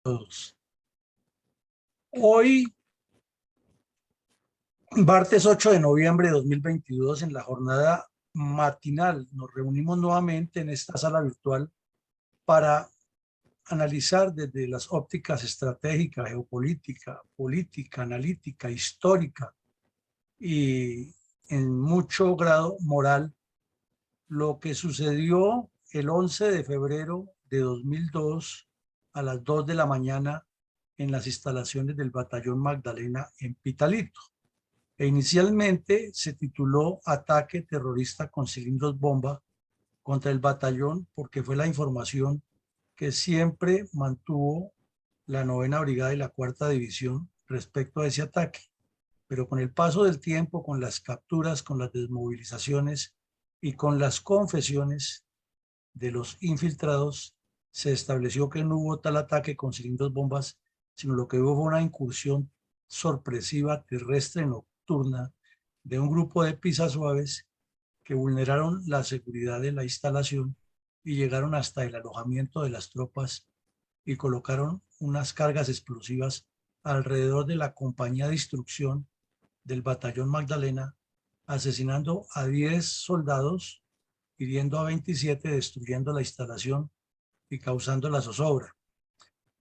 Todos. Hoy, martes 8 de noviembre de 2022, en la jornada matinal, nos reunimos nuevamente en esta sala virtual para analizar desde las ópticas estratégica, geopolítica, política, analítica, histórica y en mucho grado moral lo que sucedió el 11 de febrero de 2002 a las 2 de la mañana en las instalaciones del Batallón Magdalena en Pitalito. E inicialmente se tituló Ataque terrorista con cilindros bomba contra el batallón porque fue la información que siempre mantuvo la 9ª Brigada y la 4ª División respecto a ese ataque. Pero con el paso del tiempo, con las capturas, con las desmovilizaciones y con las confesiones de los infiltrados, se estableció que no hubo tal ataque con cilindros bombas, sino lo que hubo fue una incursión sorpresiva terrestre nocturna de un grupo de pisasuaves que vulneraron la seguridad de la instalación y llegaron hasta el alojamiento de las tropas y colocaron unas cargas explosivas alrededor de la compañía de instrucción del batallón Magdalena, asesinando a 10 soldados, hiriendo a 27, destruyendo la instalación y causando la zozobra.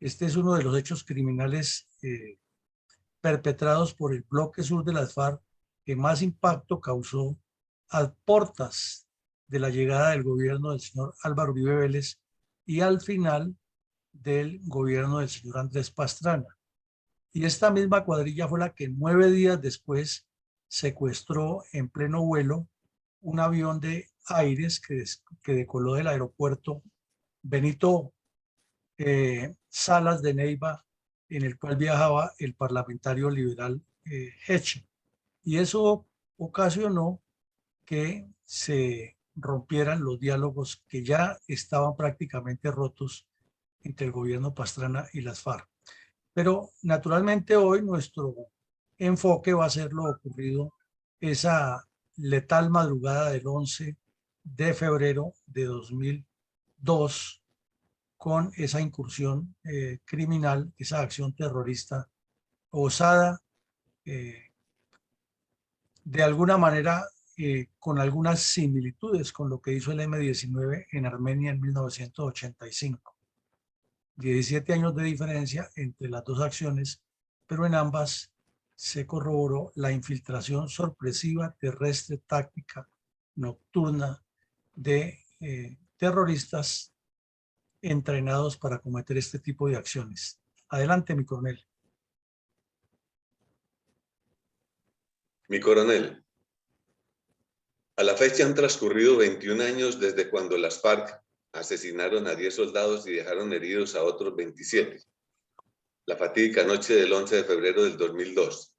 Este es uno de los hechos criminales perpetrados por el bloque sur de las FARC que más impacto causó a portas de la llegada del gobierno del señor Álvaro Uribe Vélez y al final del gobierno del señor Andrés Pastrana. Y esta misma cuadrilla fue la que 9 días después secuestró en pleno vuelo un avión de Aires que decoló del aeropuerto Benito Salas de Neiva, en el cual viajaba el parlamentario liberal Heche. Y eso ocasionó que se rompieran los diálogos que ya estaban prácticamente rotos entre el gobierno Pastrana y las FARC. Pero naturalmente hoy nuestro enfoque va a ser lo ocurrido esa letal madrugada del 11 de febrero de 2002 con esa incursión criminal, esa acción terrorista osada, de alguna manera con algunas similitudes con lo que hizo el M-19 en Armenia en 1985. 17 años de diferencia entre las dos acciones, pero en ambas se corroboró la infiltración sorpresiva, terrestre, táctica, nocturna de terroristas entrenados para cometer este tipo de acciones. Adelante, mi coronel. Mi coronel, a la fecha han transcurrido 21 años desde cuando las FARC asesinaron a 10 soldados y dejaron heridos a otros 27. La fatídica noche del 11 de febrero del 2002.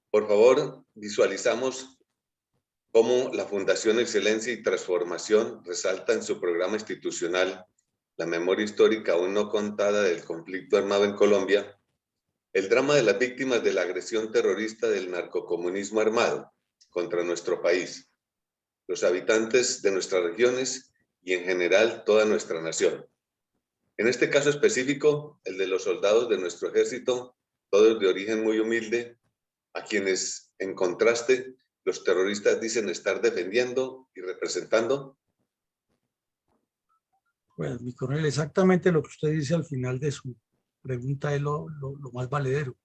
Por favor, visualizamos cómo la Fundación Excelencia y Transformación resalta en su programa institucional la memoria histórica aún no contada del conflicto armado en Colombia, el drama de las víctimas de la agresión terrorista del narcocomunismo armado contra nuestro país, los habitantes de nuestras regiones y en general toda nuestra nación. En este caso específico, el de los soldados de nuestro ejército, todos de origen muy humilde, a quienes, en contraste, los terroristas dicen estar defendiendo y representando. Bueno, mi coronel, exactamente lo que usted dice al final de su pregunta es lo más valedero.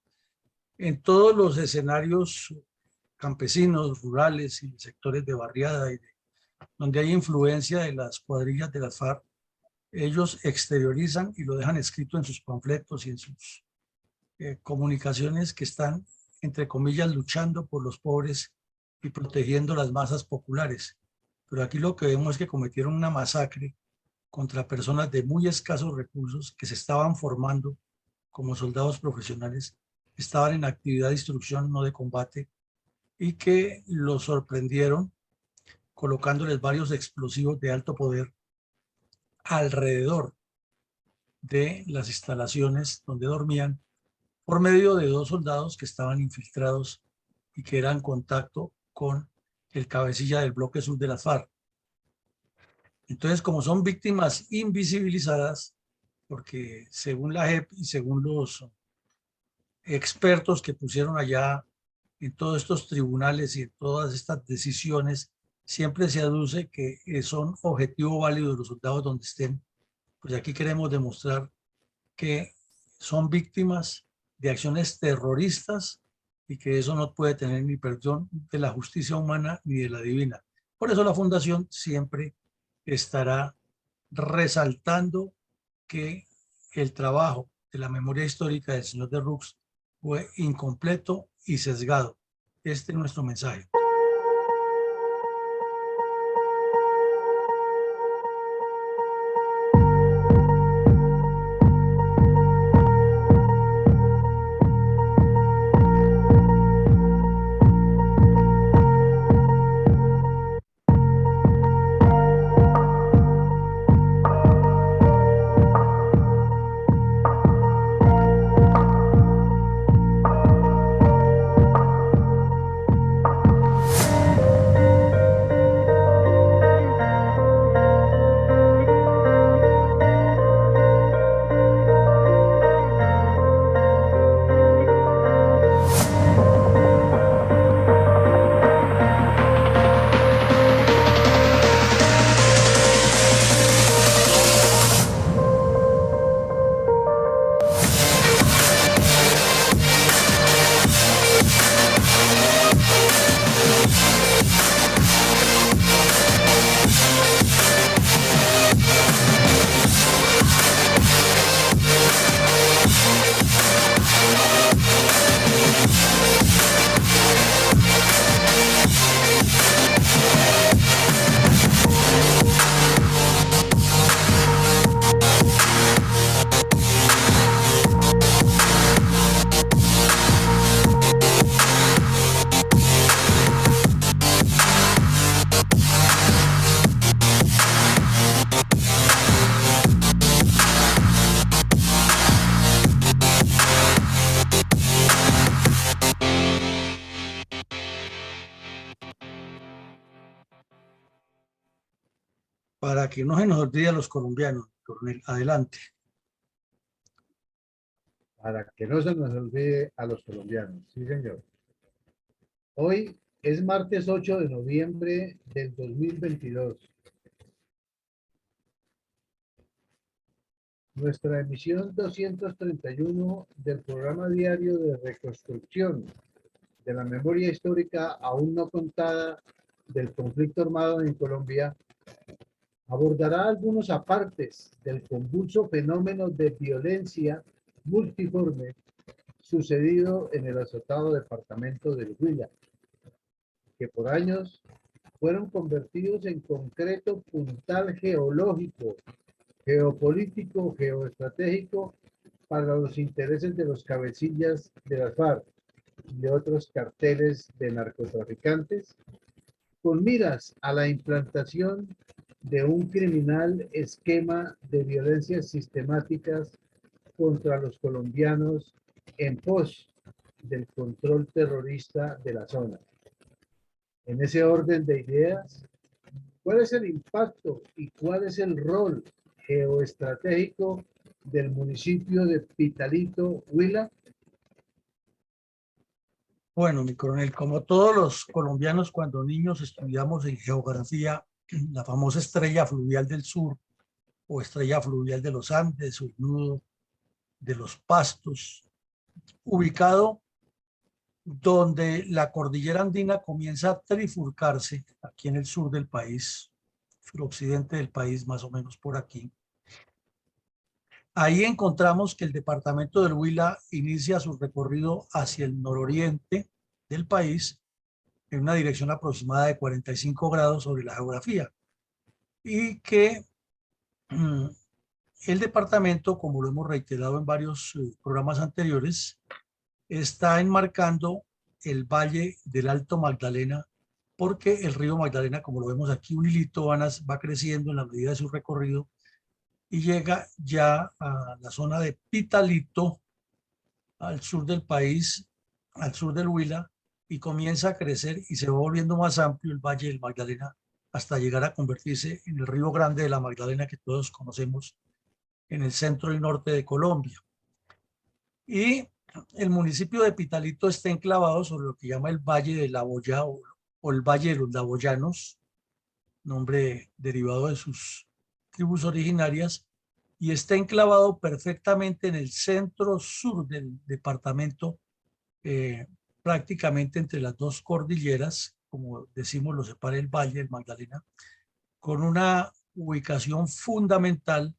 En todos los escenarios campesinos, rurales y sectores de barriada, donde hay influencia de las cuadrillas de las FARC, ellos exteriorizan y lo dejan escrito en sus panfletos y en sus comunicaciones que están, entre comillas, luchando por los pobres y protegiendo las masas populares. Pero aquí lo que vemos es que cometieron una masacre contra personas de muy escasos recursos que se estaban formando como soldados profesionales, estaban en actividad de instrucción, no de combate, y que los sorprendieron colocándoles varios explosivos de alto poder alrededor de las instalaciones donde dormían por medio de 2 soldados que estaban infiltrados y que eran contacto con el cabecilla del bloque sur de las FARC. Entonces, como son víctimas invisibilizadas, porque según la JEP y según los expertos que pusieron allá en todos estos tribunales y en todas estas decisiones, siempre se aduce que son objetivo válido de los soldados donde estén. Pues aquí queremos demostrar que son víctimas de acciones terroristas y que eso no puede tener ni perdón de la justicia humana ni de la divina. Por eso la Fundación siempre estará resaltando que el trabajo de la memoria histórica del señor de Rux fue incompleto y sesgado. Este es nuestro mensaje. Para que no se nos olvide a los colombianos, coronel, adelante. Para que no se nos olvide a los colombianos. Sí, señor. Hoy es martes 8 de noviembre del 2022. Nuestra emisión 231 del programa diario de reconstrucción de la memoria histórica aún no contada del conflicto armado en Colombia abordará algunos apartes del convulso fenómeno de violencia multiforme sucedido en el azotado departamento del Huila, que por años fueron convertidos en concreto puntal geológico, geopolítico, geoestratégico para los intereses de los cabecillas de las FARC y otros carteles de narcotraficantes, con miras a la implantación de un criminal esquema de violencias sistemáticas contra los colombianos en pos del control terrorista de la zona. En ese orden de ideas, ¿cuál es el impacto y cuál es el rol geoestratégico del municipio de Pitalito, Huila? Bueno, mi coronel, como todos los colombianos cuando niños estudiamos en geografía, la famosa estrella fluvial del sur o estrella fluvial de los Andes o el nudo de los Pastos, ubicado donde la cordillera andina comienza a trifurcarse aquí en el sur del país, suroccidente del país, más o menos por aquí. Ahí encontramos que el departamento del Huila inicia su recorrido hacia el nororiente del país en una dirección aproximada de 45 grados sobre la geografía y que el departamento, como lo hemos reiterado en varios programas anteriores, está enmarcando el valle del Alto Magdalena porque el río Magdalena, como lo vemos aquí, un hilito va creciendo en la medida de su recorrido y llega ya a la zona de Pitalito, al sur del país, al sur del Huila, y comienza a crecer y se va volviendo más amplio el Valle del Magdalena hasta llegar a convertirse en el río Grande de la Magdalena que todos conocemos en el centro y norte de Colombia. Y el municipio de Pitalito está enclavado sobre lo que llama el Valle de la Boya o el Valle de los Laboyanos, nombre derivado de sus tribus originarias, y está enclavado perfectamente en el centro sur del departamento, prácticamente entre las dos cordilleras, como decimos, lo separa el Valle del Magdalena, con una ubicación fundamental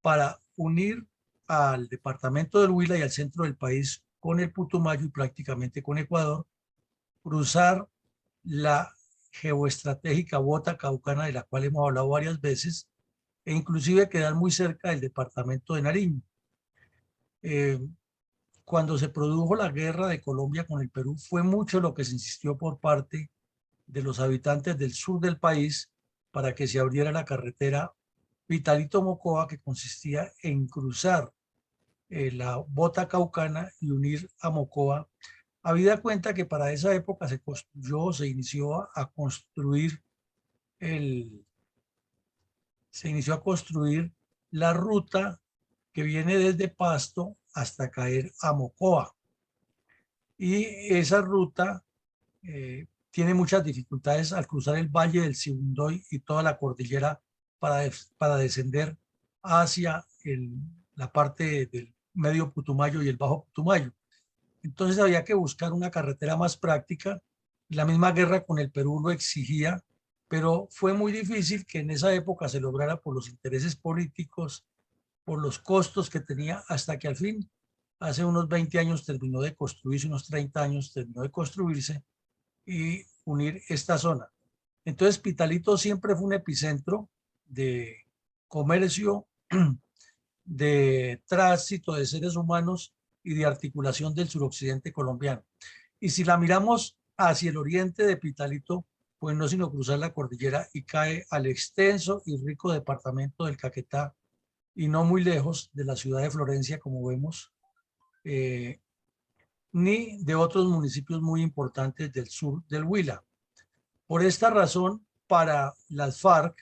para unir al departamento del Huila y al centro del país con el Putumayo y prácticamente con Ecuador, cruzar la geoestratégica bota caucana de la cual hemos hablado varias veces, e inclusive quedar muy cerca del departamento de Nariño. Cuando se produjo la guerra de Colombia con el Perú, fue mucho lo que se insistió por parte de los habitantes del sur del país para que se abriera la carretera Pitalito-Mocoa, que consistía en cruzar la bota caucana y unir a Mocoa. Habida cuenta que para esa época se inició a construir la ruta que viene desde Pasto hasta caer a Mocoa. Y esa ruta tiene muchas dificultades al cruzar el Valle del Sibundoy y toda la cordillera para descender hacia la parte del medio Putumayo y el bajo Putumayo. Entonces había que buscar una carretera más práctica. La misma guerra con el Perú lo exigía, pero fue muy difícil que en esa época se lograra por los intereses políticos, por los costos que tenía, hasta que al fin, hace unos 20 años terminó de construirse, unos 30 años terminó de construirse y unir esta zona. Entonces Pitalito siempre fue un epicentro de comercio, de tránsito de seres humanos y de articulación del suroccidente colombiano. Y si la miramos hacia el oriente de Pitalito, pues no sino cruzar la cordillera y cae al extenso y rico departamento del Caquetá, y no muy lejos de la ciudad de Florencia, como vemos, ni de otros municipios muy importantes del sur del Huila. Por esta razón, para las FARC,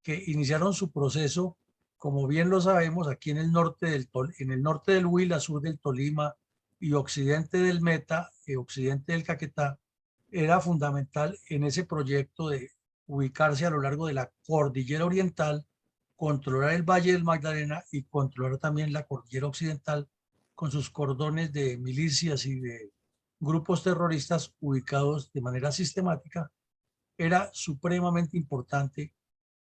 que iniciaron su proceso, como bien lo sabemos, aquí en el norte del Huila, sur del Tolima y occidente del Meta, occidente del Caquetá, era fundamental en ese proyecto de ubicarse a lo largo de la cordillera oriental, controlar el Valle del Magdalena y controlar también la cordillera occidental con sus cordones de milicias y de grupos terroristas ubicados de manera sistemática. Era supremamente importante,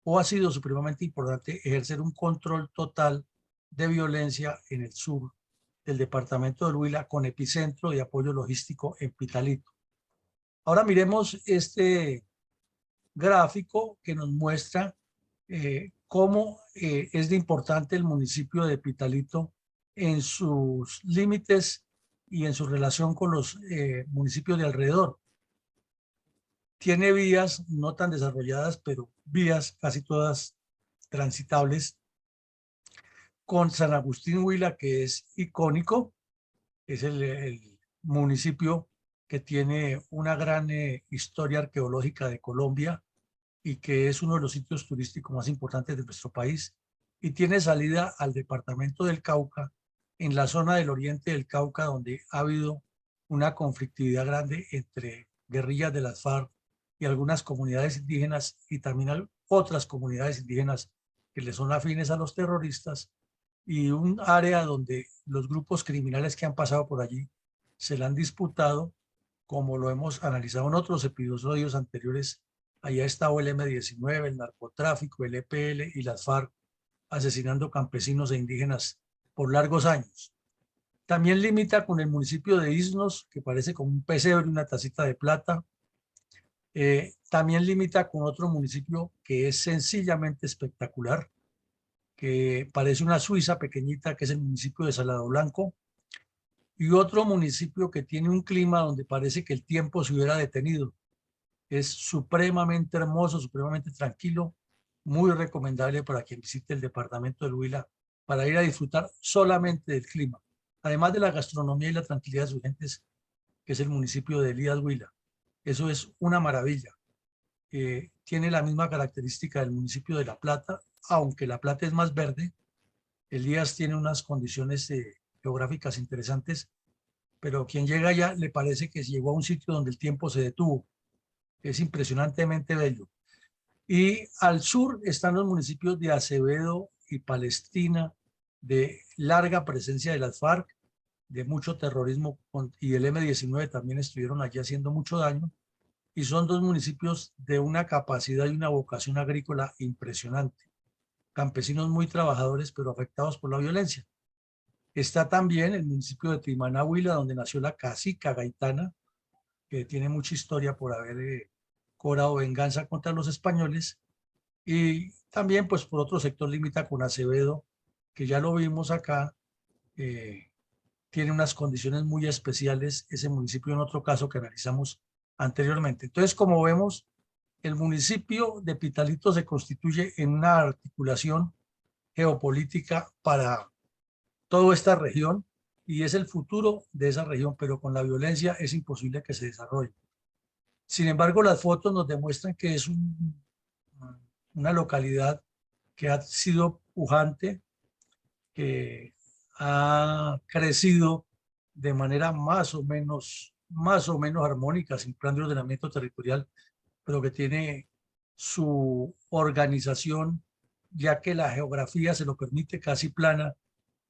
o ha sido supremamente importante, ejercer un control total de violencia en el sur del departamento del Huila, con epicentro de apoyo logístico en Pitalito. Ahora miremos este gráfico que nos muestra cómo es de importante el municipio de Pitalito en sus límites y en su relación con los municipios de alrededor. Tiene vías no tan desarrolladas, pero vías casi todas transitables, con San Agustín Huila, que es icónico, es el municipio que tiene una gran historia arqueológica de Colombia y que es uno de los sitios turísticos más importantes de nuestro país, y tiene salida al departamento del Cauca, en la zona del oriente del Cauca, donde ha habido una conflictividad grande entre guerrillas de las FARC y algunas comunidades indígenas, y también otras comunidades indígenas que le son afines a los terroristas, y un área donde los grupos criminales que han pasado por allí se la han disputado, como lo hemos analizado en otros episodios anteriores. Allá estaba el M-19, el narcotráfico, el EPL y las FARC asesinando campesinos e indígenas por largos años. También limita con el municipio de Isnos, que parece como un pesebre y una tacita de plata. También limita con otro municipio que es sencillamente espectacular, que parece una Suiza pequeñita, que es el municipio de Salado Blanco, y otro municipio que tiene un clima donde parece que el tiempo se hubiera detenido. Es supremamente hermoso, supremamente tranquilo, muy recomendable para quien visite el departamento del Huila, para ir a disfrutar solamente del clima, además de la gastronomía y la tranquilidad de sus gentes, que es el municipio de Elías Huila. Eso es una maravilla. Tiene la misma característica del municipio de La Plata, aunque La Plata es más verde, Elías tiene unas condiciones geográficas interesantes, pero quien llega allá le parece que llegó a un sitio donde el tiempo se detuvo. Es impresionantemente bello. Y al sur están los municipios de Acevedo y Palestina, de larga presencia de las FARC, de mucho terrorismo, y el M-19 también estuvieron allí haciendo mucho daño, y son dos municipios de una capacidad y una vocación agrícola impresionante. Campesinos muy trabajadores, pero afectados por la violencia. Está también el municipio de Timaná, Huila, donde nació la cacica Gaitana, que tiene mucha historia por haber cobrado venganza contra los españoles. Y también, pues, por otro sector limita con Acevedo, que ya lo vimos acá, tiene unas condiciones muy especiales, ese municipio en otro caso que analizamos anteriormente. Entonces, como vemos, el municipio de Pitalito se constituye en una articulación geopolítica para toda esta región y es el futuro de esa región, pero con la violencia es imposible que se desarrolle. Sin embargo, las fotos nos demuestran que es una localidad que ha sido pujante, que ha crecido de manera más o menos armónica, sin plan de ordenamiento territorial, pero que tiene su organización, ya que la geografía se lo permite, casi plana.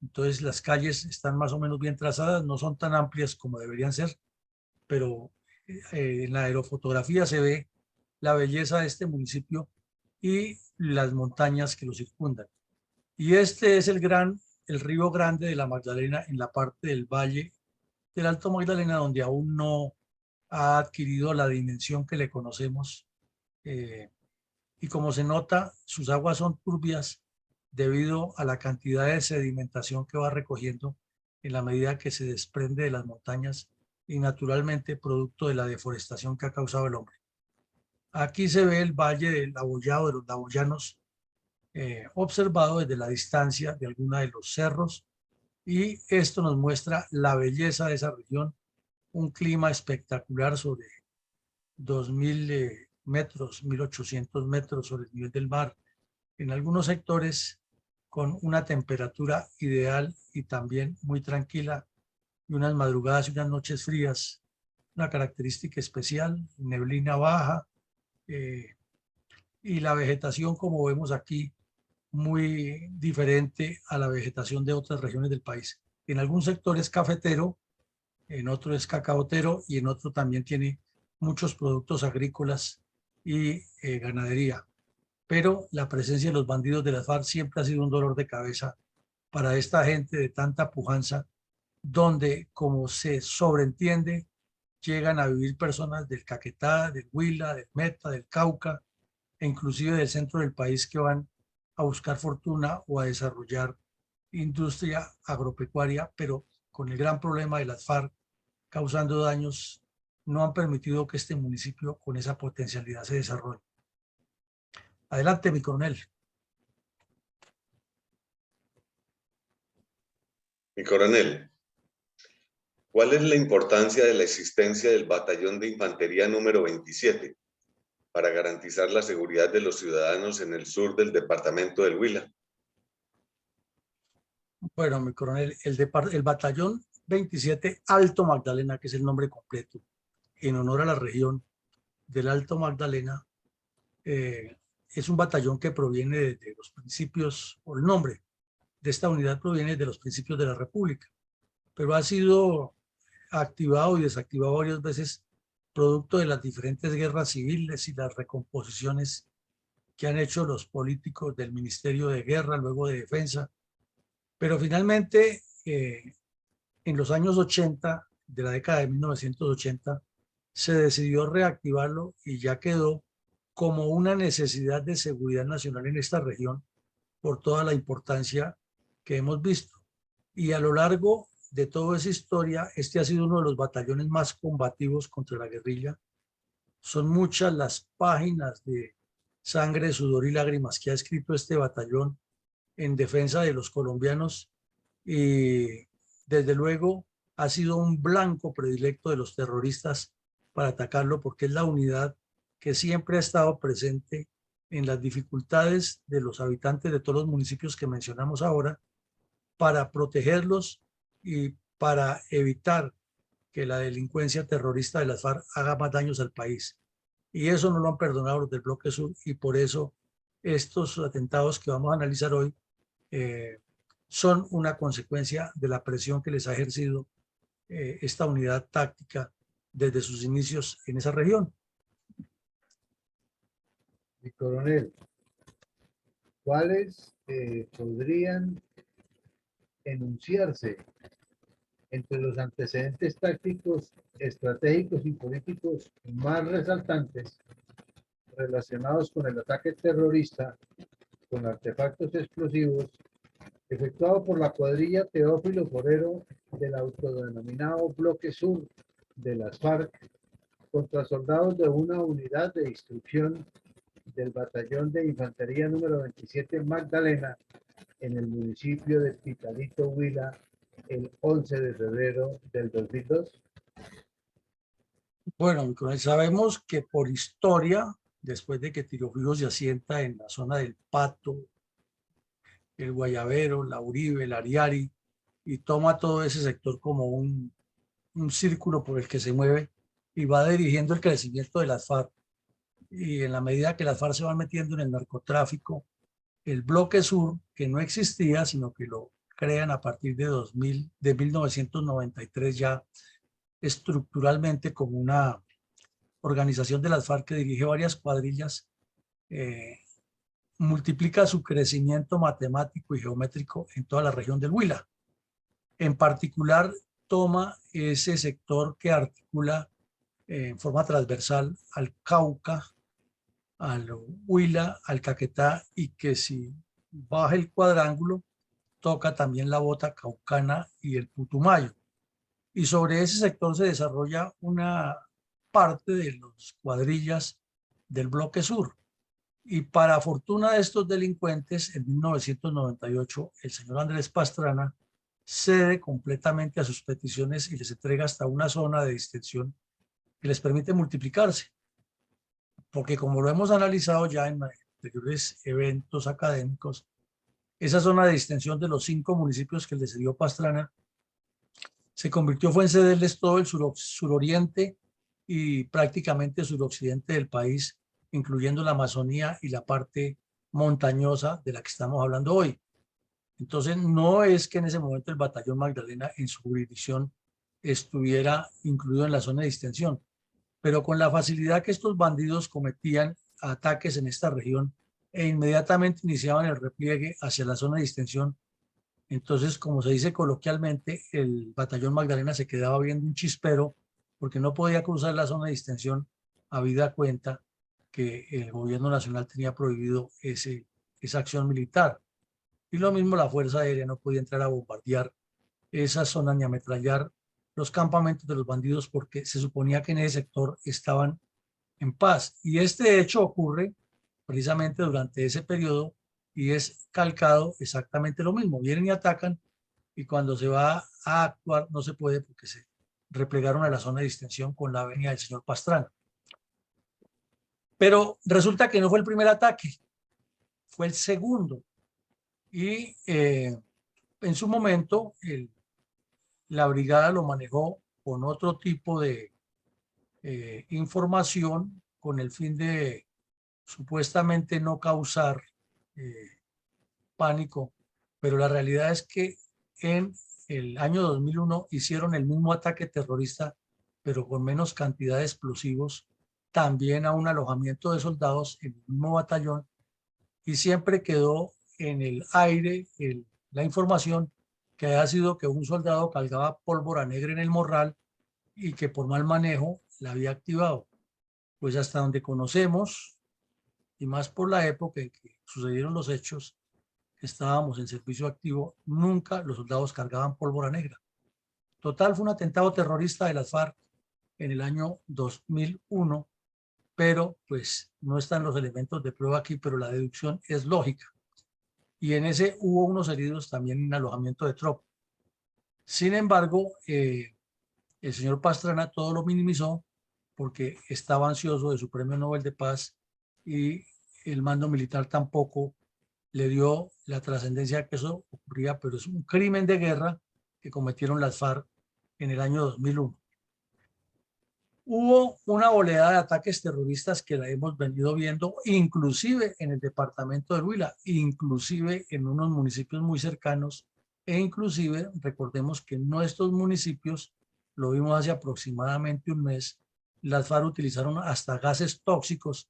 Entonces las calles están más o menos bien trazadas, no son tan amplias como deberían ser, pero en la aerofotografía se ve la belleza de este municipio y las montañas que lo circundan. Y este es el río Grande de la Magdalena en la parte del valle del Alto Magdalena, donde aún no ha adquirido la dimensión que le conocemos. Y como se nota, sus aguas son turbias debido a la cantidad de sedimentación que va recogiendo en la medida que se desprende de las montañas y naturalmente producto de la deforestación que ha causado el hombre. Aquí se ve el valle del Abollado, de los Dabollanos, observado desde la distancia de alguna de los cerros, y esto nos muestra la belleza de esa región, un clima espectacular sobre 2000 metros, 1800 metros sobre el nivel del mar, en algunos sectores con una temperatura ideal y también muy tranquila, y unas madrugadas y unas noches frías, una característica especial, neblina baja, y la vegetación, como vemos aquí, muy diferente a la vegetación de otras regiones del país. En algún sector es cafetero, en otro es cacaotero y en otro también tiene muchos productos agrícolas y ganadería. Pero la presencia de los bandidos de las FARC siempre ha sido un dolor de cabeza para esta gente de tanta pujanza, donde, como se sobreentiende, llegan a vivir personas del Caquetá, del Huila, del Meta, del Cauca, e inclusive del centro del país, que van a buscar fortuna o a desarrollar industria agropecuaria, pero con el gran problema de las FARC causando daños, no han permitido que este municipio con esa potencialidad se desarrolle. Adelante, mi coronel. Mi coronel, ¿cuál es la importancia de la existencia del batallón de infantería número 27 para garantizar la seguridad de los ciudadanos en el sur del departamento del Huila? Bueno, mi coronel, el batallón 27 Alto Magdalena, que es el nombre completo, en honor a la región del Alto Magdalena, es un batallón que proviene de los principios, o el nombre de esta unidad proviene de los principios de la República, pero ha sido activado y desactivado varias veces producto de las diferentes guerras civiles y las recomposiciones que han hecho los políticos del Ministerio de Guerra, luego de Defensa. Pero finalmente, en los años 80, de la década de 1980, se decidió reactivarlo y ya quedó como una necesidad de seguridad nacional en esta región por toda la importancia que hemos visto. Y a lo largo de toda esa historia, este ha sido uno de los batallones más combativos contra la guerrilla. Son muchas las páginas de sangre, sudor y lágrimas que ha escrito este batallón en defensa de los colombianos, y desde luego ha sido un blanco predilecto de los terroristas para atacarlo, porque es la unidad que siempre ha estado presente en las dificultades de los habitantes de todos los municipios que mencionamos ahora, para protegerlos y para evitar que la delincuencia terrorista de las FARC haga más daños al país. Y eso no lo han perdonado los del Bloque Sur, y por eso estos atentados que vamos a analizar hoy son una consecuencia de la presión que les ha ejercido esta unidad táctica desde sus inicios en esa región. Mi coronel, ¿cuáles podrían enunciarse entre los antecedentes tácticos, estratégicos y políticos más resaltantes relacionados con el ataque terrorista con artefactos explosivos efectuado por la cuadrilla Teófilo Forero del autodenominado Bloque Sur de las FARC contra soldados de una unidad de instrucción del Batallón de Infantería número 27 Magdalena en el municipio de Pitalito, Huila, el 11 de febrero del 2002? Bueno, sabemos que por historia, después de que Tiro Fijo se asienta en la zona del Pato, el Guayabero, la Uribe, el Ariari, y toma todo ese sector como un círculo por el que se mueve y va dirigiendo el crecimiento de las FARC. Y en la medida que las FARC se van metiendo en el narcotráfico, el Bloque Sur, que no existía, sino que lo crean a partir de 1993 ya estructuralmente como una organización de las FARC que dirige varias cuadrillas, multiplica su crecimiento matemático y geométrico en toda la región del Huila. En particular, toma ese sector que articula en forma transversal al Cauca, al Huila, al Caquetá, y que si baja el cuadrángulo, toca también la bota caucana y el Putumayo. Y sobre ese sector se desarrolla una parte de las cuadrillas del Bloque Sur. Y para fortuna de estos delincuentes, en 1998, el señor Andrés Pastrana cede completamente a sus peticiones y les entrega hasta una zona de distensión que les permite multiplicarse. Porque como lo hemos analizado ya en anteriores eventos académicos, esa zona de distensión de los 5 municipios que le cedió Pastrana fue en cederles todo el suroriente y prácticamente suroccidente del país, incluyendo la Amazonía y la parte montañosa de la que estamos hablando hoy. Entonces, no es que en ese momento el batallón Magdalena en su jurisdicción estuviera incluido en la zona de distensión, pero con la facilidad que estos bandidos cometían ataques en esta región e inmediatamente iniciaban el repliegue hacia la zona de distensión, entonces, como se dice coloquialmente, el batallón Magdalena se quedaba viendo un chispero porque no podía cruzar la zona de distensión, habida cuenta que el gobierno nacional tenía prohibido esa acción militar. Y lo mismo la Fuerza Aérea no podía entrar a bombardear esa zona ni ametrallar los campamentos de los bandidos porque se suponía que en ese sector estaban en paz. Y este hecho ocurre precisamente durante ese periodo y es calcado exactamente lo mismo. Vienen y atacan y cuando se va a actuar no se puede porque se replegaron a la zona de distensión con la venia del señor Pastrana. Pero resulta que no fue el primer ataque, fue el segundo. Y en su momento la brigada lo manejó con otro tipo de información con el fin de supuestamente no causar pánico, pero la realidad es que en el año 2001 hicieron el mismo ataque terrorista, pero con menos cantidad de explosivos, también a un alojamiento de soldados en el mismo batallón, y siempre quedó en el aire la información que había sido que un soldado cargaba pólvora negra en el morral y que por mal manejo la había activado. Pues hasta donde conocemos, y más por la época en que sucedieron los hechos, estábamos en servicio activo, nunca los soldados cargaban pólvora negra. Total, fue un atentado terrorista de las FARC en el año 2001, pero pues no están los elementos de prueba aquí, pero la deducción es lógica. Y en ese hubo unos heridos también en alojamiento de tropa. Sin embargo, el señor Pastrana todo lo minimizó porque estaba ansioso de su premio Nobel de Paz y el mando militar tampoco le dio la trascendencia que eso ocurría, pero es un crimen de guerra que cometieron las FARC en el año 2001. Hubo una oleada de ataques terroristas que la hemos venido viendo, inclusive en el departamento del Huila, inclusive en unos municipios muy cercanos, e inclusive recordemos que en nuestros municipios, lo vimos hace aproximadamente un mes, las FARC utilizaron hasta gases tóxicos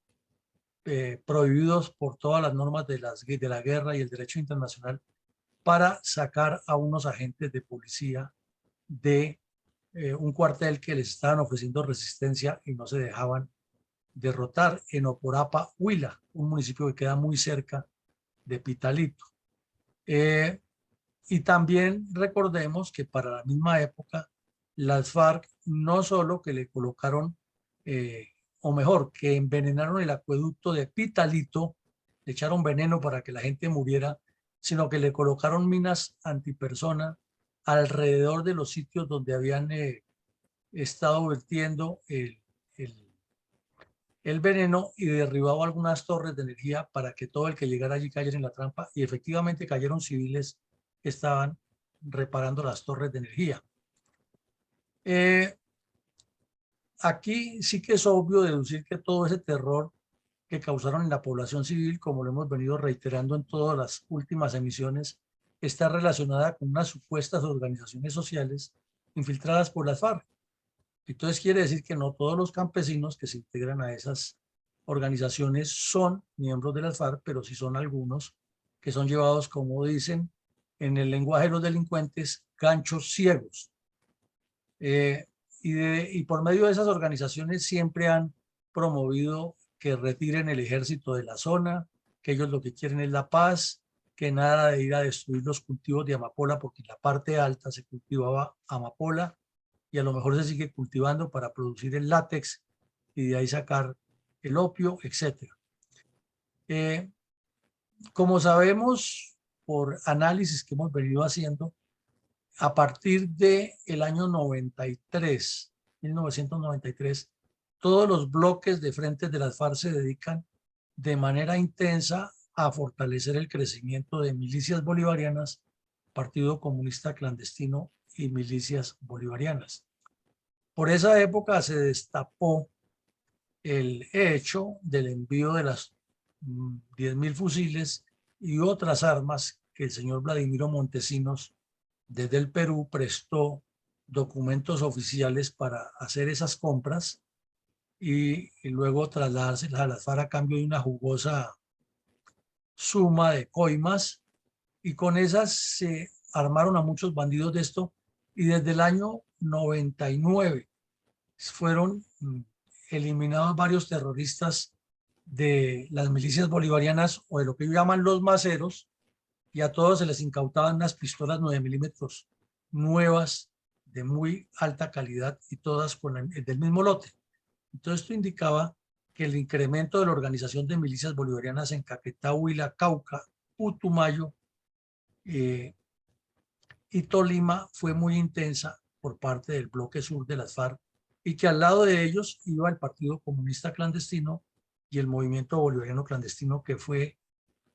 prohibidos por todas las normas de la guerra y el derecho internacional para sacar a unos agentes de policía de un cuartel que les estaban ofreciendo resistencia y no se dejaban derrotar en Oporapa, Huila, un municipio que queda muy cerca de Pitalito. Y también recordemos que para la misma época, las FARC no solo que le colocaron, o mejor, que envenenaron el acueducto de Pitalito, le echaron veneno para que la gente muriera, sino que le colocaron minas antipersona alrededor de los sitios donde habían estado vertiendo el veneno y derribado algunas torres de energía para que todo el que llegara allí cayera en la trampa, y efectivamente cayeron civiles que estaban reparando las torres de energía. Aquí sí que es obvio deducir que todo ese terror que causaron en la población civil, como lo hemos venido reiterando en todas las últimas emisiones, está relacionada con unas supuestas organizaciones sociales infiltradas por las FARC. Entonces quiere decir que no todos los campesinos que se integran a esas organizaciones son miembros de las FARC, pero sí son algunos que son llevados, como dicen en el lenguaje de los delincuentes, ganchos ciegos. Y por medio de esas organizaciones siempre han promovido que retiren el ejército de la zona, que ellos lo que quieren es la paz, que nada de ir a destruir los cultivos de amapola, porque en la parte alta se cultivaba amapola y a lo mejor se sigue cultivando para producir el látex y de ahí sacar el opio, etc. Como sabemos por análisis que hemos venido haciendo, a partir del año 1993, todos los bloques de frentes de las FARC se dedican de manera intensa a fortalecer el crecimiento de milicias bolivarianas, Partido Comunista Clandestino y milicias bolivarianas. Por esa época se destapó el hecho del envío de las 10.000 fusiles y otras armas que el señor Vladimiro Montesinos desde el Perú prestó documentos oficiales para hacer esas compras y luego trasladárselas a las FARC a cambio de una jugosa suma de coimas, y con esas se armaron a muchos bandidos de esto, y desde el año 99 fueron eliminados varios terroristas de las milicias bolivarianas o de lo que ellos llaman los maceros, y a todos se les incautaban unas pistolas 9 milímetros nuevas de muy alta calidad y todas con del mismo lote. Entonces esto indicaba que el incremento de la organización de milicias bolivarianas en Caquetá, Huila, Cauca, Putumayo y Tolima fue muy intensa por parte del bloque sur de las FARC, y que al lado de ellos iba el Partido Comunista Clandestino y el Movimiento Bolivariano Clandestino, que fue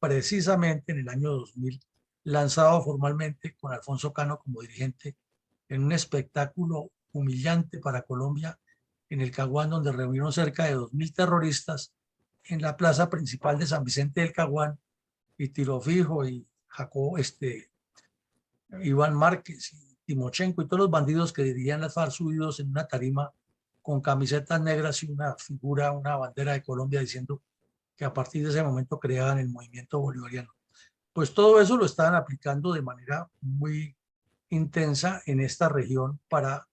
precisamente en el año 2000 lanzado formalmente con Alfonso Cano como dirigente en un espectáculo humillante para Colombia en el Caguán, donde reunieron cerca de 2.000 terroristas en la plaza principal de San Vicente del Caguán, y Tiro Fijo y Iván Márquez y Timochenko y todos los bandidos que dirigían las FARC subidos en una tarima con camisetas negras y una figura, una bandera de Colombia, diciendo que a partir de ese momento creaban el movimiento bolivariano. Pues todo eso lo estaban aplicando de manera muy intensa en esta región para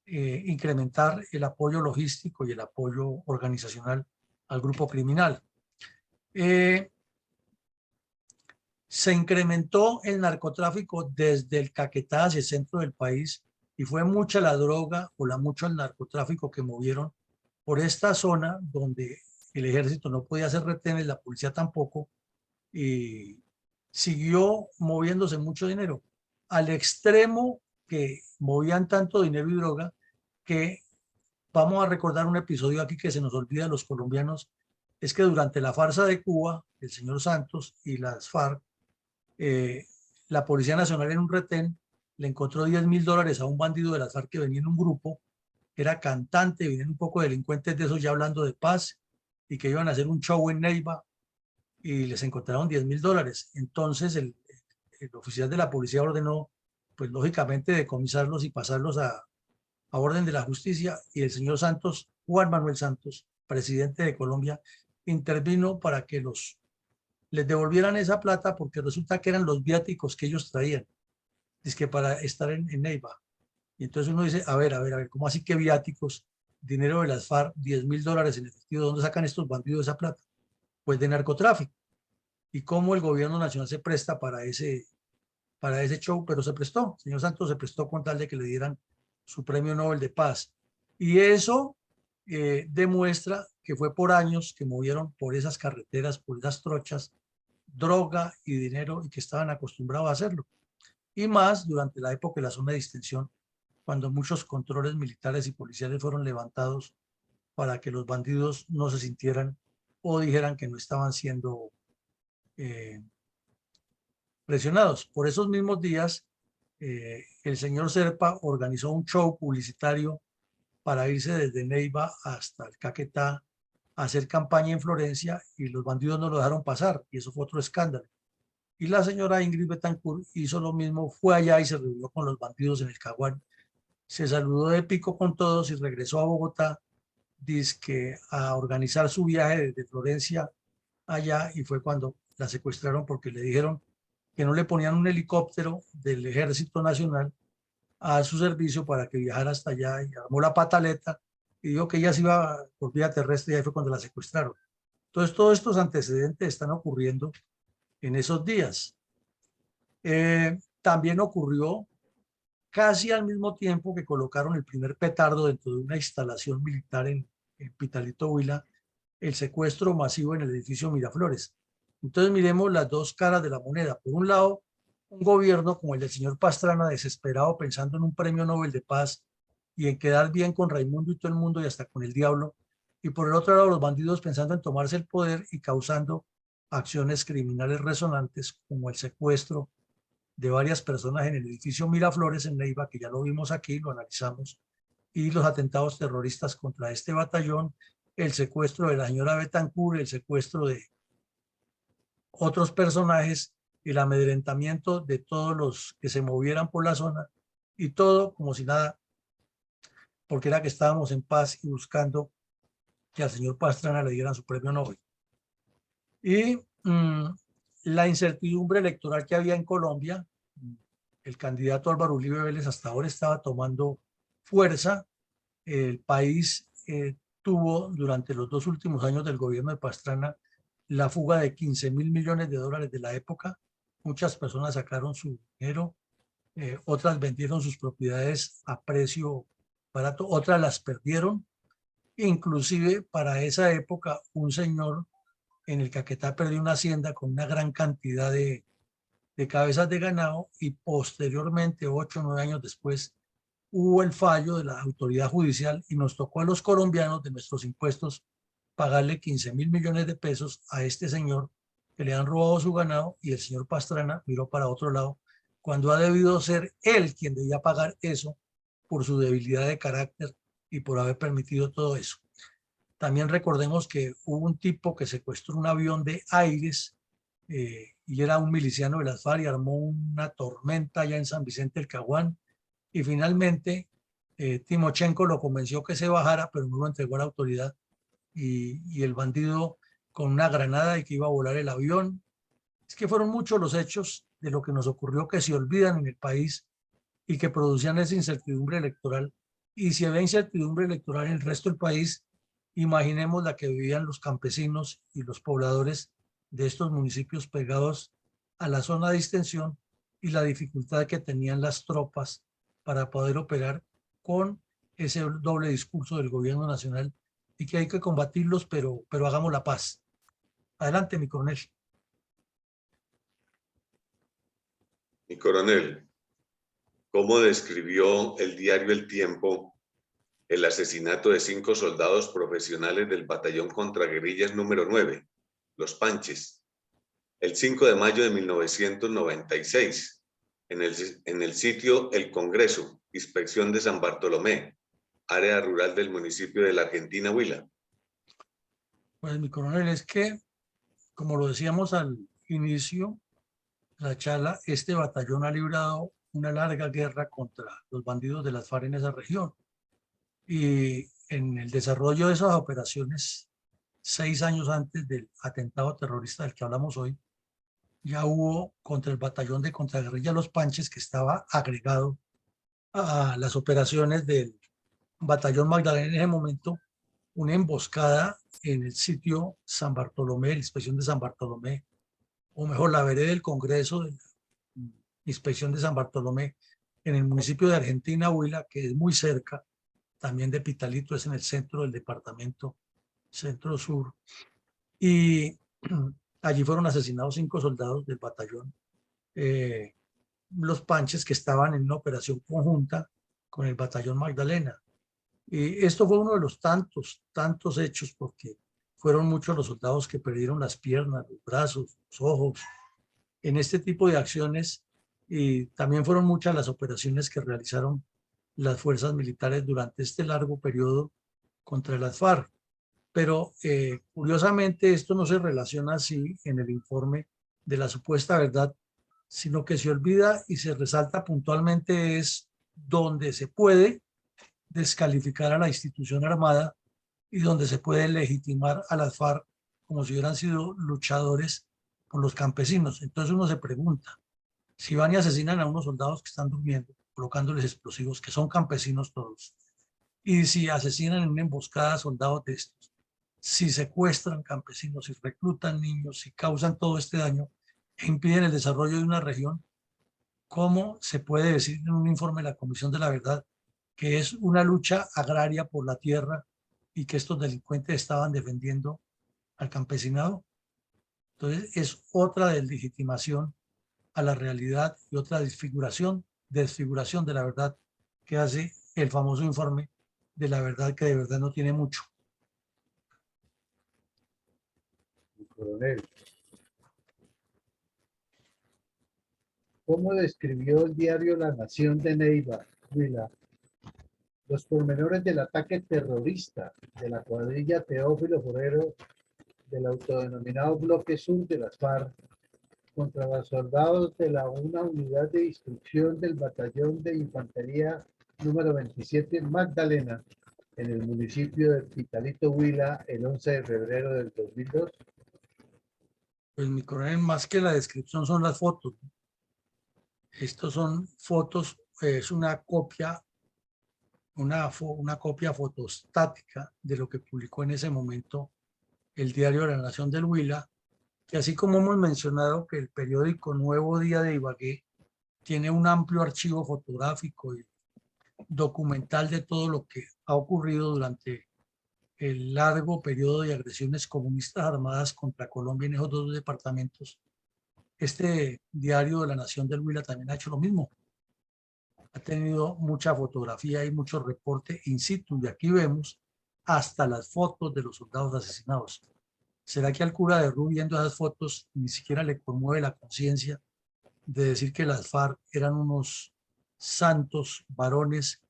incrementar el apoyo logístico y el apoyo organizacional al grupo criminal. Se incrementó el narcotráfico desde el Caquetá hacia el centro del país, y fue mucha la droga o mucho el narcotráfico que movieron por esta zona donde el ejército no podía hacer retenes, la policía tampoco, y siguió moviéndose mucho dinero, al extremo que movían tanto dinero y droga que vamos a recordar un episodio aquí que se nos olvida a los colombianos, es que durante la farsa de Cuba, el señor Santos y las FARC, la Policía Nacional en un retén le encontró $10.000 a un bandido de las FARC que venía en un grupo, era cantante, venían un poco delincuentes de esos ya hablando de paz y que iban a hacer un show en Neiva y les encontraron $10.000. Entonces el oficial de la policía ordenó, pues lógicamente, decomisarlos y pasarlos a orden de la justicia, y el señor Santos, Juan Manuel Santos, presidente de Colombia, intervino para que les devolvieran esa plata, porque resulta que eran los viáticos que ellos traían, es que para estar en Neiva. Y entonces uno dice, a ver, ¿cómo así que viáticos? Dinero de las FARC, $10.000 en efectivo, ¿dónde sacan estos bandidos esa plata? Pues de narcotráfico. Y cómo el gobierno nacional se presta para ese show, pero se prestó, señor Santos se prestó con tal de que le dieran su premio Nobel de Paz. Y eso demuestra que fue por años que movieron por esas carreteras, por esas trochas, droga y dinero, y que estaban acostumbrados a hacerlo. Y más durante la época de la zona de distensión, cuando muchos controles militares y policiales fueron levantados para que los bandidos no se sintieran o dijeran que no estaban siendo presionados. Por esos mismos días, el señor Serpa organizó un show publicitario para irse desde Neiva hasta el Caquetá a hacer campaña en Florencia, y los bandidos no lo dejaron pasar, y eso fue otro escándalo. Y la señora Ingrid Betancourt hizo lo mismo, fue allá y se reunió con los bandidos en el Caguán, se saludó de pico con todos y regresó a Bogotá, dizque a organizar su viaje desde Florencia allá, y fue cuando la secuestraron porque le dijeron que no le ponían un helicóptero del Ejército Nacional a su servicio para que viajara hasta allá, y armó la pataleta y dijo que ella se iba por vía terrestre, y ahí fue cuando la secuestraron. Entonces, todos estos antecedentes están ocurriendo en esos días. También ocurrió casi al mismo tiempo que colocaron el primer petardo dentro de una instalación militar en Pitalito Huila, el secuestro masivo en el edificio Miraflores. Entonces miremos las dos caras de la moneda. Por un lado, un gobierno como el del señor Pastrana, desesperado pensando en un premio Nobel de Paz y en quedar bien con Raimundo y todo el mundo y hasta con el diablo. Y por el otro lado, los bandidos pensando en tomarse el poder y causando acciones criminales resonantes como el secuestro de varias personas en el edificio Miraflores en Neiva, que ya lo vimos aquí, lo analizamos, y los atentados terroristas contra este batallón, el secuestro de la señora Betancourt, el secuestro de otros personajes, el amedrentamiento de todos los que se movieran por la zona, y todo como si nada, porque era que estábamos en paz y buscando que al señor Pastrana le dieran su premio Nobel. Y la incertidumbre electoral que había en Colombia, el candidato Álvaro Uribe Vélez hasta ahora estaba tomando fuerza. El país tuvo durante los 2 últimos años del gobierno de Pastrana la fuga de $15.000 millones de la época. Muchas personas sacaron su dinero, otras vendieron sus propiedades a precio barato, otras las perdieron. Inclusive para esa época un señor en el Caquetá perdió una hacienda con una gran cantidad de cabezas de ganado, y posteriormente, 8 o 9 años después, hubo el fallo de la autoridad judicial y nos tocó a los colombianos de nuestros impuestos pagarle 15.000 millones de pesos a este señor que le han robado su ganado, y el señor Pastrana miró para otro lado cuando ha debido ser él quien debía pagar eso por su debilidad de carácter y por haber permitido todo eso. También recordemos que hubo un tipo que secuestró un avión de Aires y era un miliciano de las FARC, y armó una tormenta allá en San Vicente del Caguán, y finalmente Timochenko lo convenció que se bajara, pero no lo entregó a la autoridad, y el bandido con una granada y que iba a volar el avión. Es que fueron muchos los hechos de lo que nos ocurrió que se olvidan en el país y que producían esa incertidumbre electoral. Y si había incertidumbre electoral en el resto del país, imaginemos la que vivían los campesinos y los pobladores de estos municipios pegados a la zona de distensión, y la dificultad que tenían las tropas para poder operar con ese doble discurso del gobierno nacional, y que hay que combatirlos, pero hagamos la paz. Adelante, mi coronel. Mi coronel, ¿cómo describió el diario El Tiempo el asesinato de 5 soldados profesionales del Batallón Contraguerrillas número 9, Los Panches, el 5 de mayo de 1996, en el sitio El Congreso, inspección de San Bartolomé, área rural del municipio de la Argentina, Huila. Pues mi coronel, es que, como lo decíamos al inicio de la charla, este batallón ha librado una larga guerra contra los bandidos de las FARC en esa región. Y en el desarrollo de esas operaciones, 6 años antes del atentado terrorista del que hablamos hoy, ya hubo contra el batallón de contraguerrilla Los Panches, que estaba agregado a las operaciones del batallón Magdalena en ese momento, una emboscada en el sitio San Bartolomé, la inspección de San Bartolomé, o mejor, la vereda del Congreso de la inspección de San Bartolomé, en el municipio de Argentina, Huila, que es muy cerca también de Pitalito, es en el centro del departamento, centro sur. Y allí fueron asesinados 5 soldados del batallón Los Panches, que estaban en una operación conjunta con el batallón Magdalena. Y esto fue uno de los tantos hechos, porque fueron muchos los soldados que perdieron las piernas, los brazos, los ojos, en este tipo de acciones, y también fueron muchas las operaciones que realizaron las fuerzas militares durante este largo periodo contra las FARC. Pero curiosamente esto no se relaciona así en el informe de la supuesta verdad, sino que se olvida y se resalta puntualmente es donde se puede descalificar a la institución armada y donde se puede legitimar a las FARC como si hubieran sido luchadores con los campesinos. Entonces uno se pregunta, si van y asesinan a unos soldados que están durmiendo, colocándoles explosivos, que son campesinos todos, y si asesinan en una emboscada a soldados de estos, si secuestran campesinos, si reclutan niños, si causan todo este daño e impiden el desarrollo de una región, ¿cómo se puede decir en un informe de la Comisión de la Verdad que es una lucha agraria por la tierra y que estos delincuentes estaban defendiendo al campesinado? Entonces es otra deslegitimación a la realidad y otra desfiguración de la verdad que hace el famoso informe de la verdad, que de verdad no tiene mucho. Coronel, ¿cómo describió el diario La Nación de Neiva, Huila, los pormenores del ataque terrorista de la cuadrilla Teófilo Forero del autodenominado Bloque Sur de las FARC contra los soldados de una unidad de instrucción del Batallón de Infantería número 27 Magdalena en el municipio de Pitalito, Huila, el 11 de febrero del 2002? Pues mi coronel, más que la descripción son las fotos. Estos son fotos, es una copia fotostática de lo que publicó en ese momento el diario de la Nación del Huila, que así como hemos mencionado que el periódico Nuevo Día de Ibagué tiene un amplio archivo fotográfico y documental de todo lo que ha ocurrido durante el largo periodo de agresiones comunistas armadas contra Colombia en esos 2 departamentos, este diario de la Nación del Huila también ha hecho lo mismo. Ha tenido mucha fotografía y mucho reporte in situ, y aquí vemos hasta las fotos de los soldados asesinados. ¿Será que al cura de Rú, viendo esas fotos, ni siquiera le conmueve la conciencia de decir que las FARC eran unos santos varones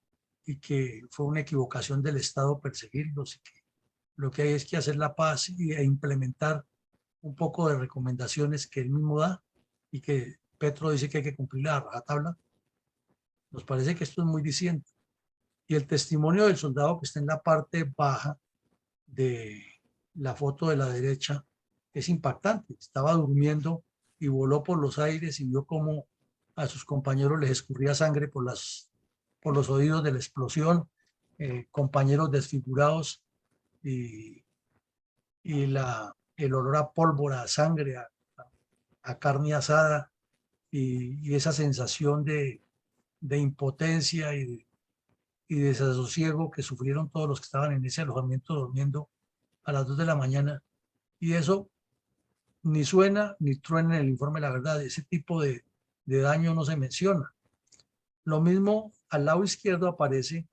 y que fue una equivocación del Estado perseguirlos, y que lo que hay es que hacer la paz e implementar un poco de recomendaciones que él mismo da y que Petro dice que hay que cumplir a rajatabla? Nos parece que esto es muy diciente. Y el testimonio del soldado que está en la parte baja de la foto de la derecha es impactante. Estaba durmiendo y voló por los aires y vio cómo a sus compañeros les escurría sangre por los oídos de la explosión, compañeros desfigurados, y el olor a pólvora, a sangre, a carne asada, y esa sensación de impotencia y desasosiego que sufrieron todos los que estaban en ese alojamiento durmiendo a las 2 de la mañana. Y eso ni suena ni truena en el informe de la verdad. Ese tipo de daño no se menciona. Lo mismo, al lado izquierdo aparece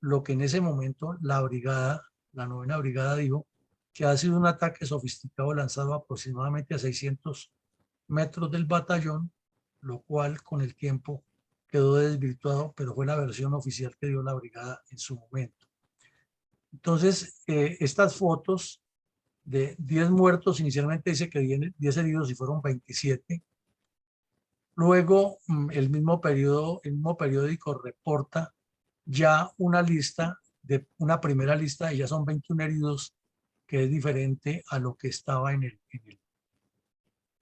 lo que en ese momento la brigada, la 9ª brigada, dijo que ha sido un ataque sofisticado lanzado aproximadamente a 600 metros del batallón, lo cual con el tiempo quedó desvirtuado, pero fue la versión oficial que dio la brigada en su momento. Entonces, estas fotos de 10 muertos, inicialmente dice que 10 heridos y fueron 27. Luego, el mismo periódico reporta ya una lista, una primera lista, y ya son 21 heridos, que es diferente a lo que estaba en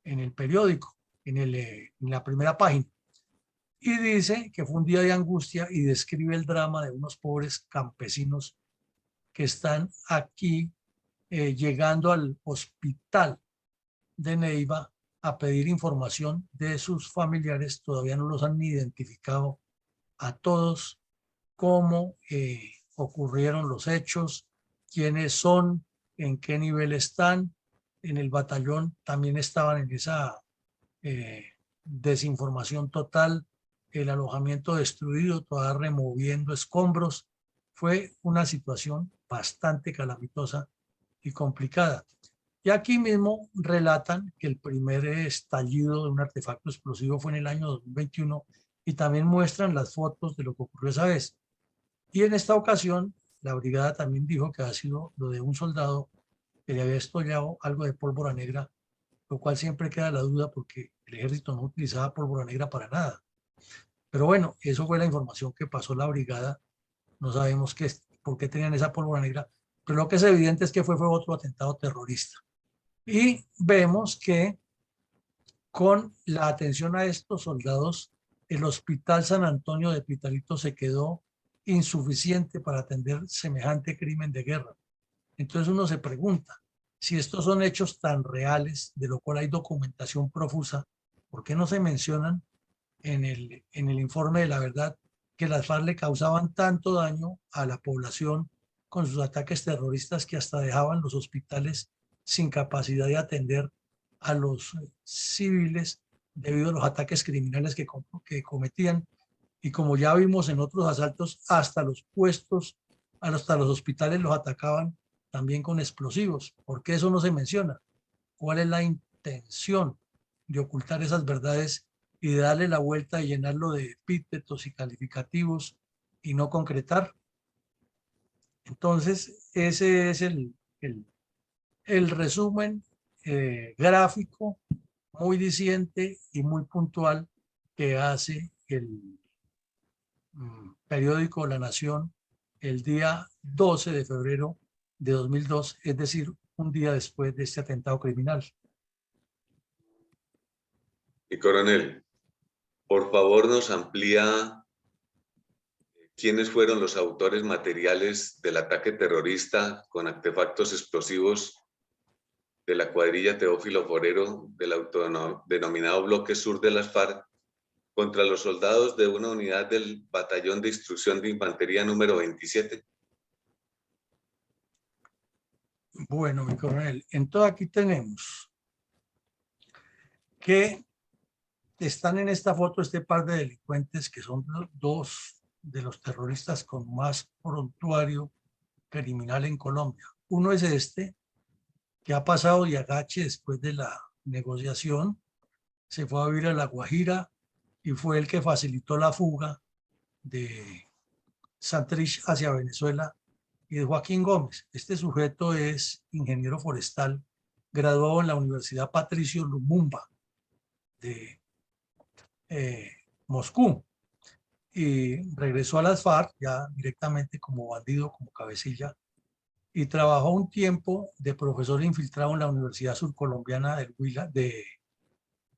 el periódico, en la primera página. Y dice que fue un día de angustia y describe el drama de unos pobres campesinos que están aquí llegando al hospital de Neiva a pedir información de sus familiares. Todavía no los han identificado a todos, cómo ocurrieron los hechos, quiénes son, en qué nivel están. En el batallón también estaban en esa desinformación total, el alojamiento destruido, todavía removiendo escombros. Fue una situación bastante calamitosa y complicada. Y aquí mismo relatan que el primer estallido de un artefacto explosivo fue en el año 2021 y también muestran las fotos de lo que ocurrió esa vez. Y en esta ocasión, la brigada también dijo que ha sido lo de un soldado que le había estollado algo de pólvora negra, lo cual siempre queda la duda porque el ejército no utilizaba pólvora negra para nada. Pero bueno, eso fue la información que pasó la brigada. No sabemos por qué tenían esa pólvora negra, pero lo que es evidente es que fue otro atentado terrorista. Y vemos que con la atención a estos soldados, el Hospital San Antonio de Pitalito se quedó insuficiente para atender semejante crimen de guerra. Entonces uno se pregunta, si estos son hechos tan reales, de lo cual hay documentación profusa, ¿por qué no se mencionan en el informe de la verdad que las FARC le causaban tanto daño a la población con sus ataques terroristas que hasta dejaban los hospitales sin capacidad de atender a los civiles debido a los ataques criminales que cometían? Y como ya vimos en otros asaltos, hasta los puestos, hasta los hospitales los atacaban también con explosivos. ¿Por qué eso no se menciona? ¿Cuál es la intención de ocultar esas verdades y de darle la vuelta y llenarlo de epítetos y calificativos y no concretar? Entonces, ese es el resumen gráfico, muy diciente y muy puntual que hace el periódico La Nación el día 12 de febrero de 2002, es decir, un día después de este atentado criminal. Y coronel, por favor nos amplía quiénes fueron los autores materiales del ataque terrorista con artefactos explosivos de la cuadrilla Teófilo Forero del autodenominado Bloque Sur de las FARC contra los soldados de una unidad del Batallón de Instrucción de Infantería número 27. Bueno, mi coronel, entonces aquí tenemos que están en esta foto este par de delincuentes que son dos de los terroristas con más prontuario criminal en Colombia. Uno es este, que ha pasado de agache después de la negociación, se fue a vivir a La Guajira y fue el que facilitó la fuga de Santrich hacia Venezuela y de Joaquín Gómez. Este sujeto es ingeniero forestal, graduado en la Universidad Patricio Lumumba de Moscú, y regresó a las FARC ya directamente como bandido, como cabecilla, y trabajó un tiempo de profesor infiltrado en la Universidad Surcolombiana del Huila,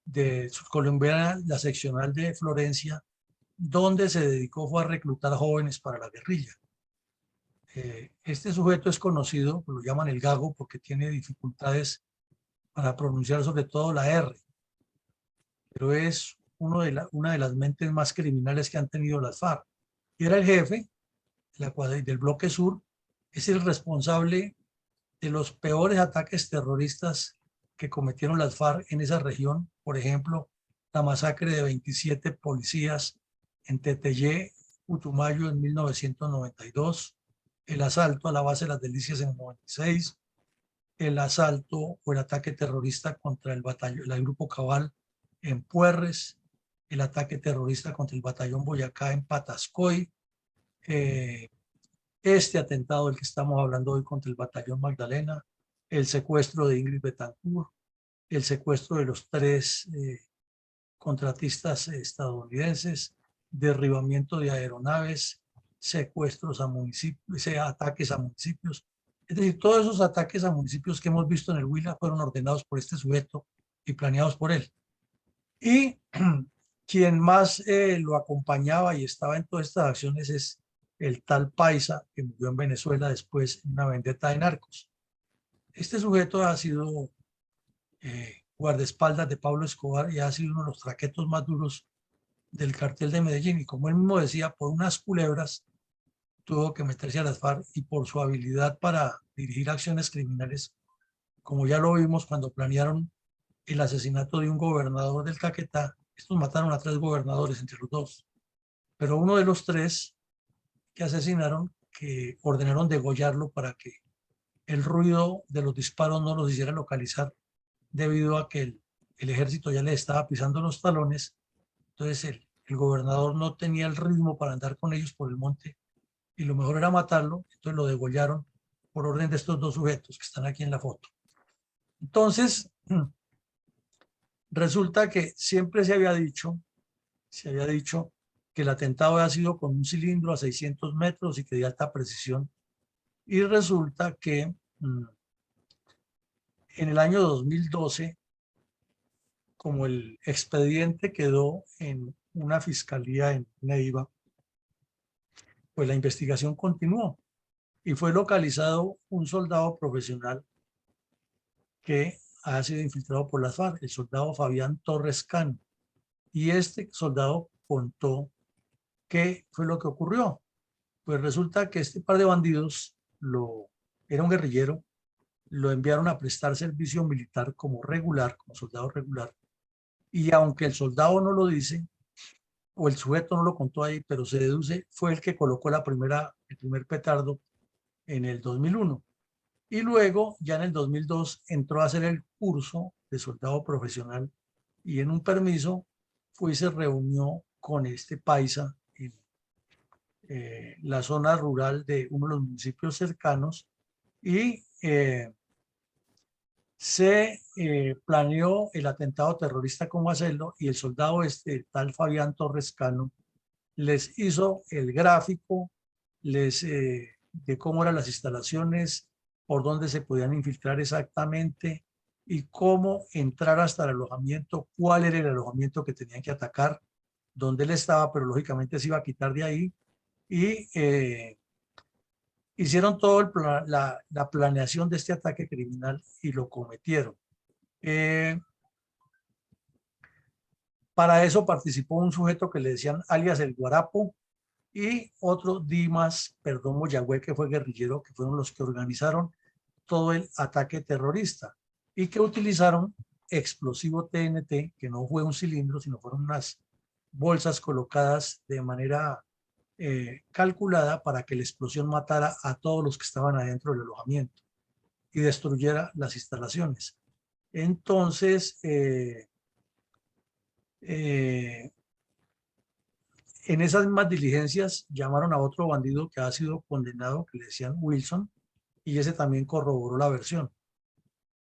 de Surcolombiana, la seccional de Florencia, donde se dedicó fue a reclutar jóvenes para la guerrilla. Este sujeto es conocido, lo llaman el Gago, porque tiene dificultades para pronunciar sobre todo la R, pero es una de las mentes más criminales que han tenido las FARC. Y era el jefe del Bloque Sur, es el responsable de los peores ataques terroristas que cometieron las FARC en esa región. Por ejemplo, la masacre de 27 policías en Teteyé Putumayo en 1992, el asalto a la base de las Delicias en el 96, el asalto o el ataque terrorista contra el batallón, el Grupo Cabal en Puerres, el ataque terrorista contra el batallón Boyacá en Patascoy, este atentado del que estamos hablando hoy contra el batallón Magdalena, el secuestro de Ingrid Betancourt, el secuestro de los 3 contratistas estadounidenses, derribamiento de aeronaves, secuestros a municipios, ataques a municipios. Es decir, todos esos ataques a municipios que hemos visto en el Huila fueron ordenados por este sujeto y planeados por él. Y quien más lo acompañaba y estaba en todas estas acciones es el tal Paisa, que murió en Venezuela después en una vendetta de narcos. Este sujeto ha sido guardaespaldas de Pablo Escobar y ha sido uno de los traquetos más duros del cartel de Medellín. Y como él mismo decía, por unas culebras tuvo que meterse a las FARC, y por su habilidad para dirigir acciones criminales, como ya lo vimos cuando planearon el asesinato de un gobernador del Caquetá. Estos mataron a 3 gobernadores entre los 2, pero uno de los 3 que asesinaron, que ordenaron degollarlo para que el ruido de los disparos no los hiciera localizar, debido a que el ejército ya le estaba pisando los talones. Entonces el gobernador no tenía el ritmo para andar con ellos por el monte y lo mejor era matarlo. Entonces lo degollaron por orden de estos 2 sujetos que están aquí en la foto. Entonces resulta que siempre se había dicho que el atentado había sido con un cilindro a 600 metros y que de alta precisión, y resulta que en el año 2012, como el expediente quedó en una fiscalía en Neiva, pues la investigación continuó y fue localizado un soldado profesional que ha sido infiltrado por las FARC, el soldado Fabián Torres Cano. Y este soldado contó qué fue lo que ocurrió. Pues resulta que este par de bandidos era un guerrillero, lo enviaron a prestar servicio militar como regular, como soldado regular, y aunque el soldado no lo dice, o el sujeto no lo contó ahí, pero se deduce, fue el que colocó el primer petardo en el 2001. Y luego, ya en el 2002, entró a hacer el curso de soldado profesional y en un permiso fue y se reunió con este Paisa en la zona rural de uno de los municipios cercanos, y se planeó el atentado terrorista, cómo hacerlo, y el soldado el tal Fabián Torres Cano, les hizo el gráfico, de cómo eran las instalaciones, por dónde se podían infiltrar exactamente y cómo entrar hasta el alojamiento, cuál era el alojamiento que tenían que atacar, dónde él estaba, pero lógicamente se iba a quitar de ahí, y hicieron todo la planeación de este ataque criminal y lo cometieron. Para eso participó un sujeto que le decían alias el Guarapo, y otro Dimas Perdomo Yagüe, que fue guerrillero, que fueron los que organizaron todo el ataque terrorista y que utilizaron explosivo TNT, que no fue un cilindro, sino fueron unas bolsas colocadas de manera calculada para que la explosión matara a todos los que estaban adentro del alojamiento y destruyera las instalaciones. Entonces, en esas mismas diligencias llamaron a otro bandido que ha sido condenado, que le decían Wilson, y ese también corroboró la versión.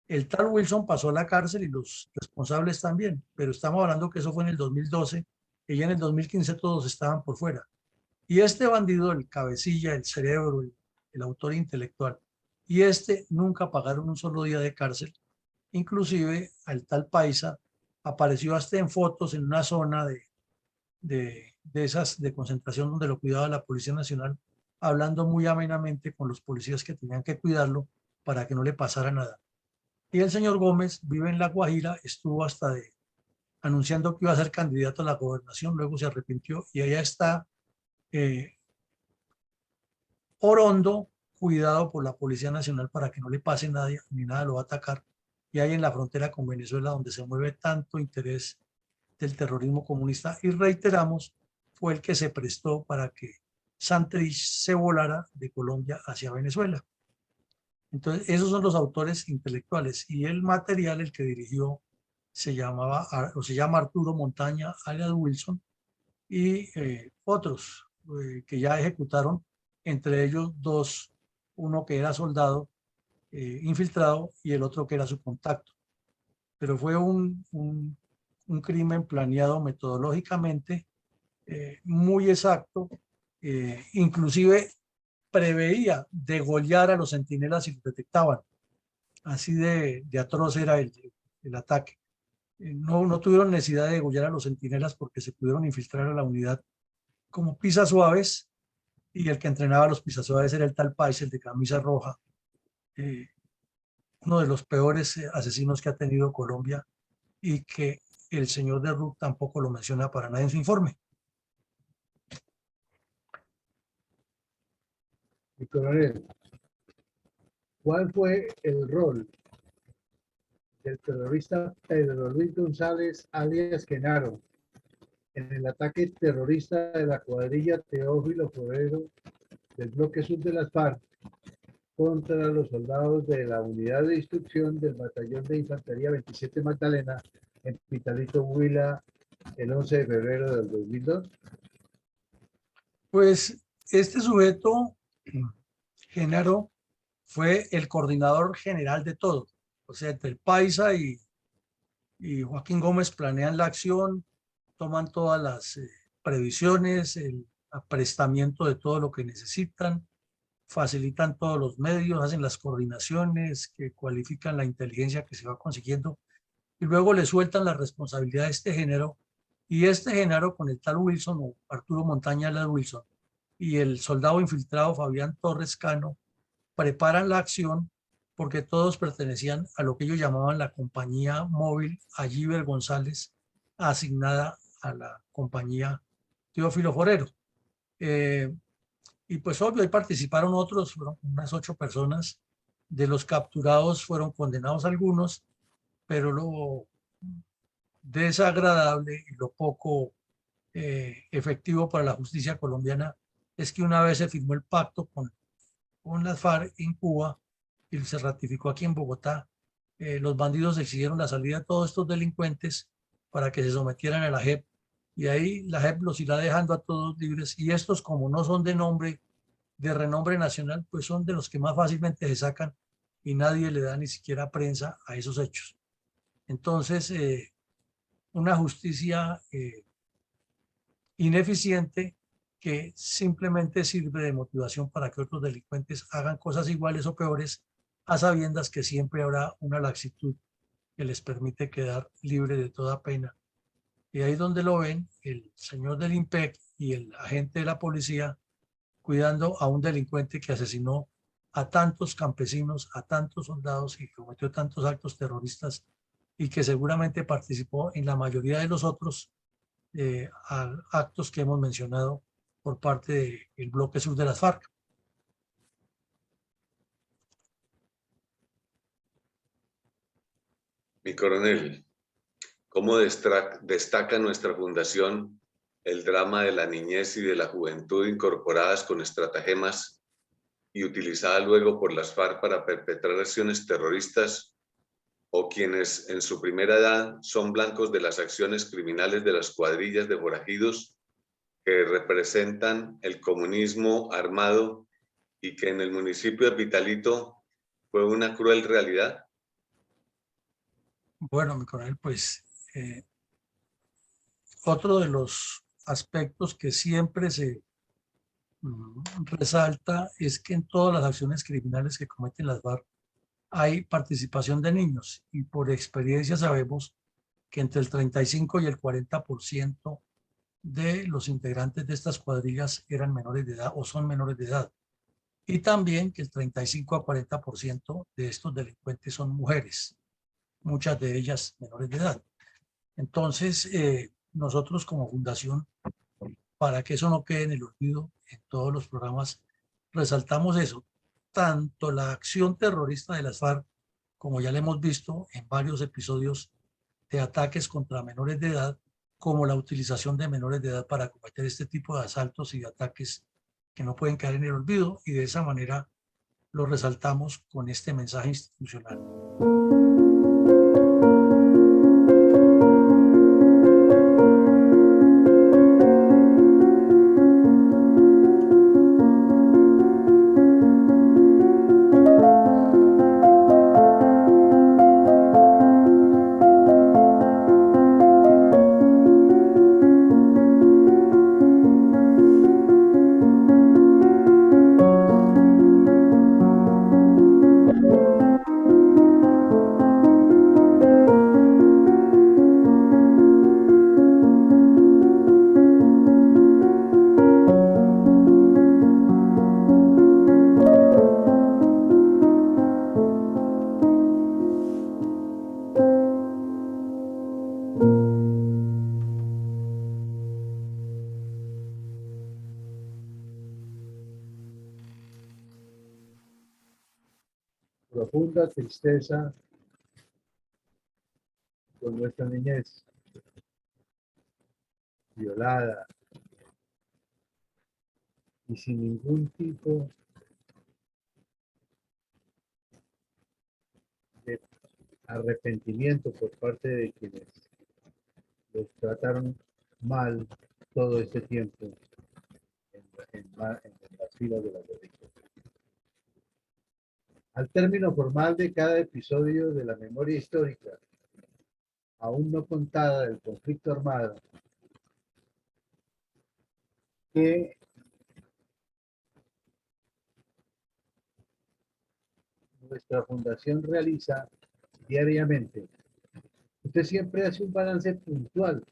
El tal Wilson pasó a la cárcel y los responsables también, pero estamos hablando que eso fue en el 2012, y ya en el 2015 todos estaban por fuera. Y este bandido, el cabecilla, el cerebro, el autor intelectual, y este nunca pagaron un solo día de cárcel. Inclusive al tal Paisa apareció hasta en fotos en una zona de esas de concentración donde lo cuidaba la Policía Nacional, hablando muy amenamente con los policías que tenían que cuidarlo para que no le pasara nada. Y el señor Gómez vive en La Guajira, estuvo hasta anunciando que iba a ser candidato a la gobernación, luego se arrepintió, y allá está Orondo, cuidado por la Policía Nacional para que no le pase nada, ni nada lo va a atacar. Y ahí en la frontera con Venezuela, donde se mueve tanto interés del terrorismo comunista. Y reiteramos fue el que se prestó para que Santrich se volara de Colombia hacia Venezuela. Entonces, esos son los autores intelectuales, y el material, el que dirigió, se llama Arturo Montaña, alias Wilson, y otros que ya ejecutaron, entre ellos dos, uno que era soldado infiltrado y el otro que era su contacto. Pero fue un crimen planeado metodológicamente, muy exacto, inclusive preveía degollar a los centinelas si los detectaban. Así de atroz era el ataque. No tuvieron necesidad de degollar a los centinelas porque se pudieron infiltrar a la unidad como pisas suaves, y el que entrenaba a los pisas suaves era el tal Pais, el de camisa roja, uno de los peores asesinos que ha tenido Colombia, y que el señor de Ruc tampoco lo menciona para nada en su informe. Mi coronel, ¿cuál fue el rol del terrorista Pedro Luis González, alias Genaro, en el ataque terrorista de la cuadrilla Teófilo Forero del bloque sur de las FARC contra los soldados de la unidad de instrucción del batallón de infantería 27 Magdalena en Pitalito, Huila, el 11 de febrero del 2002? Pues este sujeto, Genaro, fue el coordinador general de todo. O sea, entre el Paisa y Joaquín Gómez planean la acción, toman todas las previsiones, el aprestamiento de todo lo que necesitan, facilitan todos los medios, hacen las coordinaciones que cualifican la inteligencia que se va consiguiendo, y luego le sueltan la responsabilidad a este Genaro, y este Genaro con el tal Wilson o Arturo Montaña la Wilson y el soldado infiltrado Fabián Torres Cano preparan la acción, porque todos pertenecían a lo que ellos llamaban la compañía móvil Allíver González, asignada a la compañía Teófilo Forero. Y pues obvio, ahí participaron otros, fueron unas 8 personas. De los capturados fueron condenados algunos, pero lo desagradable y lo poco efectivo para la justicia colombiana es que una vez se firmó el pacto con las FARC en Cuba y se ratificó aquí en Bogotá, los bandidos exigieron la salida de todos estos delincuentes para que se sometieran a la JEP, y ahí la JEP los irá dejando a todos libres, y estos, como no son de renombre nacional, pues son de los que más fácilmente se sacan, y nadie le da ni siquiera prensa a esos hechos. Entonces, una justicia ineficiente, que simplemente sirve de motivación para que otros delincuentes hagan cosas iguales o peores, a sabiendas que siempre habrá una laxitud que les permite quedar libre de toda pena. Y ahí donde lo ven, el señor del IMPEC y el agente de la policía cuidando a un delincuente que asesinó a tantos campesinos, a tantos soldados, y cometió tantos actos terroristas, y que seguramente participó en la mayoría de los otros actos que hemos mencionado por parte del bloque sur de las FARC. Mi coronel, ¿cómo destaca nuestra fundación el drama de la niñez y de la juventud incorporadas con estratagemas y utilizada luego por las FARC para perpetrar acciones terroristas, o quienes en su primera edad son blancos de las acciones criminales de las cuadrillas de forajidos que representan el comunismo armado y que en el municipio de Pitalito fue una cruel realidad? Bueno, mi coronel, pues otro de los aspectos que siempre se resalta es que en todas las acciones criminales que cometen las FARC hay participación de niños, y por experiencia sabemos que entre el 35 y el 40% de los integrantes de estas cuadrillas eran menores de edad o son menores de edad, y también que el 35 a 40% de estos delincuentes son mujeres, muchas de ellas menores de edad. Entonces, nosotros como fundación, para que eso no quede en el olvido, en todos los programas resaltamos eso, tanto la acción terrorista de las FARC, como ya le hemos visto en varios episodios de ataques contra menores de edad, como la utilización de menores de edad para cometer este tipo de asaltos y de ataques que no pueden caer en el olvido, y de esa manera lo resaltamos con este mensaje institucional. Profunda tristeza por nuestra niñez violada y sin ningún tipo de arrepentimiento por parte de quienes los trataron mal todo este tiempo en las filas de la guerrilla. Al término formal de cada episodio de la memoria histórica, aún no contada del conflicto armado, que nuestra fundación realiza diariamente, usted siempre hace un balance puntual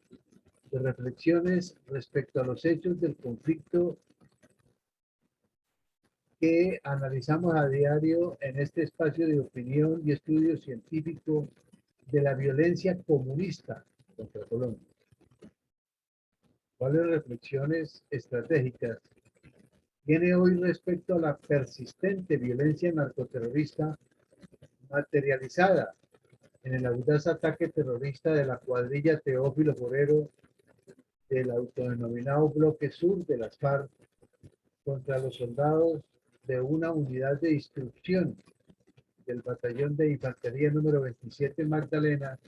de reflexiones respecto a los hechos del conflicto que analizamos a diario en este espacio de opinión y estudio científico de la violencia comunista contra Colombia. ¿Cuáles reflexiones estratégicas tiene hoy respecto a la persistente violencia narcoterrorista materializada en el audaz ataque terrorista de la cuadrilla Teófilo Forero del autodenominado Bloque Sur de las FARC contra los soldados de una unidad de instrucción del Batallón de Infantería número 27 Magdalena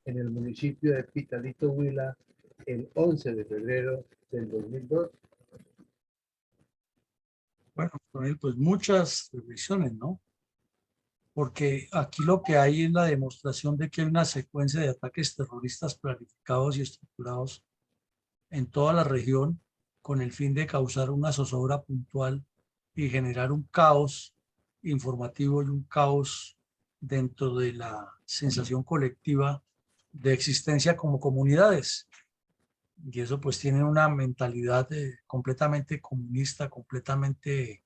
en el municipio de Pitalito, Huila, el 11 de febrero del 2002? Bueno, Coronel, pues muchas reflexiones, ¿no? Porque aquí lo que hay es la demostración de que hay una secuencia de ataques terroristas planificados y estructurados en toda la región con el fin de causar una zozobra puntual y generar un caos informativo y un caos dentro de la sensación colectiva de existencia como comunidades. Y eso pues tiene una mentalidad completamente comunista, completamente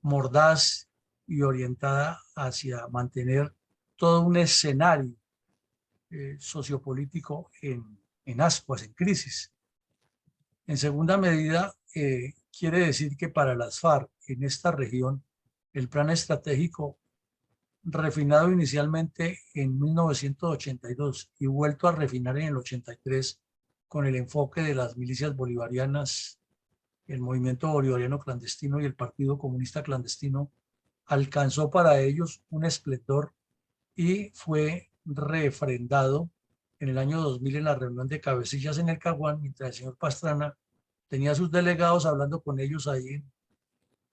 mordaz y orientada hacia mantener todo un escenario sociopolítico en ascuas, en crisis. En segunda medida, quiere decir que para las FARC en esta región, el plan estratégico refinado inicialmente en 1982 y vuelto a refinar en el 83 con el enfoque de las milicias bolivarianas, el movimiento bolivariano clandestino y el Partido Comunista Clandestino, alcanzó para ellos un esplendor y fue refrendado en el año 2000 en la reunión de cabecillas en el Caguán, mientras el señor Pastrana tenía sus delegados hablando con ellos ahí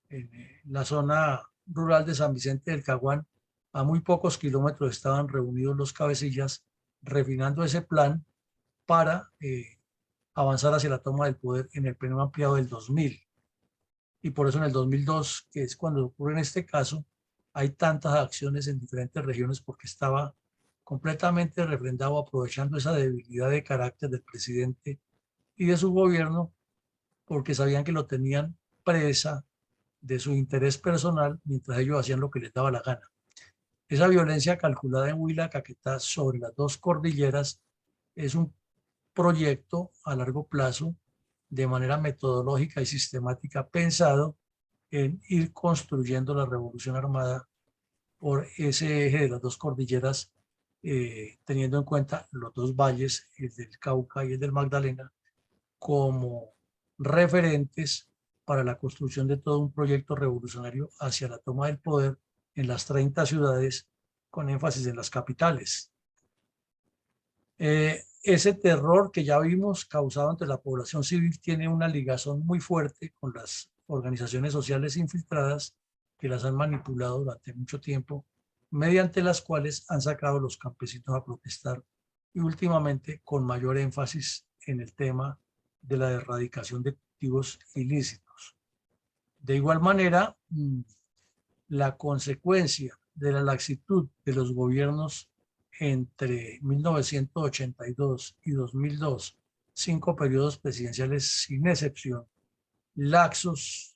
en la zona rural de San Vicente del Caguán. A muy pocos kilómetros estaban reunidos los cabecillas refinando ese plan para avanzar hacia la toma del poder en el pleno ampliado del 2000. Y por eso en el 2002, que es cuando ocurre en este caso, hay tantas acciones en diferentes regiones porque estaba completamente refrendado, aprovechando esa debilidad de carácter del presidente y de su gobierno, porque sabían que lo tenían presa de su interés personal mientras ellos hacían lo que les daba la gana. Esa violencia calculada en Huila, Caquetá, sobre las dos cordilleras, es un proyecto a largo plazo de manera metodológica y sistemática pensado en ir construyendo la revolución armada por ese eje de las dos cordilleras teniendo en cuenta los dos valles, el del Cauca y el del Magdalena, como referentes para la construcción de todo un proyecto revolucionario hacia la toma del poder en las 30 ciudades, con énfasis en las capitales. Ese terror que ya vimos causado entre la población civil tiene una ligazón muy fuerte con las organizaciones sociales infiltradas que las han manipulado durante mucho tiempo, mediante las cuales han sacado a los campesinos a protestar y últimamente con mayor énfasis en el tema de la erradicación de cultivos ilícitos. De igual manera, la consecuencia de la laxitud de los gobiernos entre 1982 y 2002, 5 periodos presidenciales sin excepción, laxos,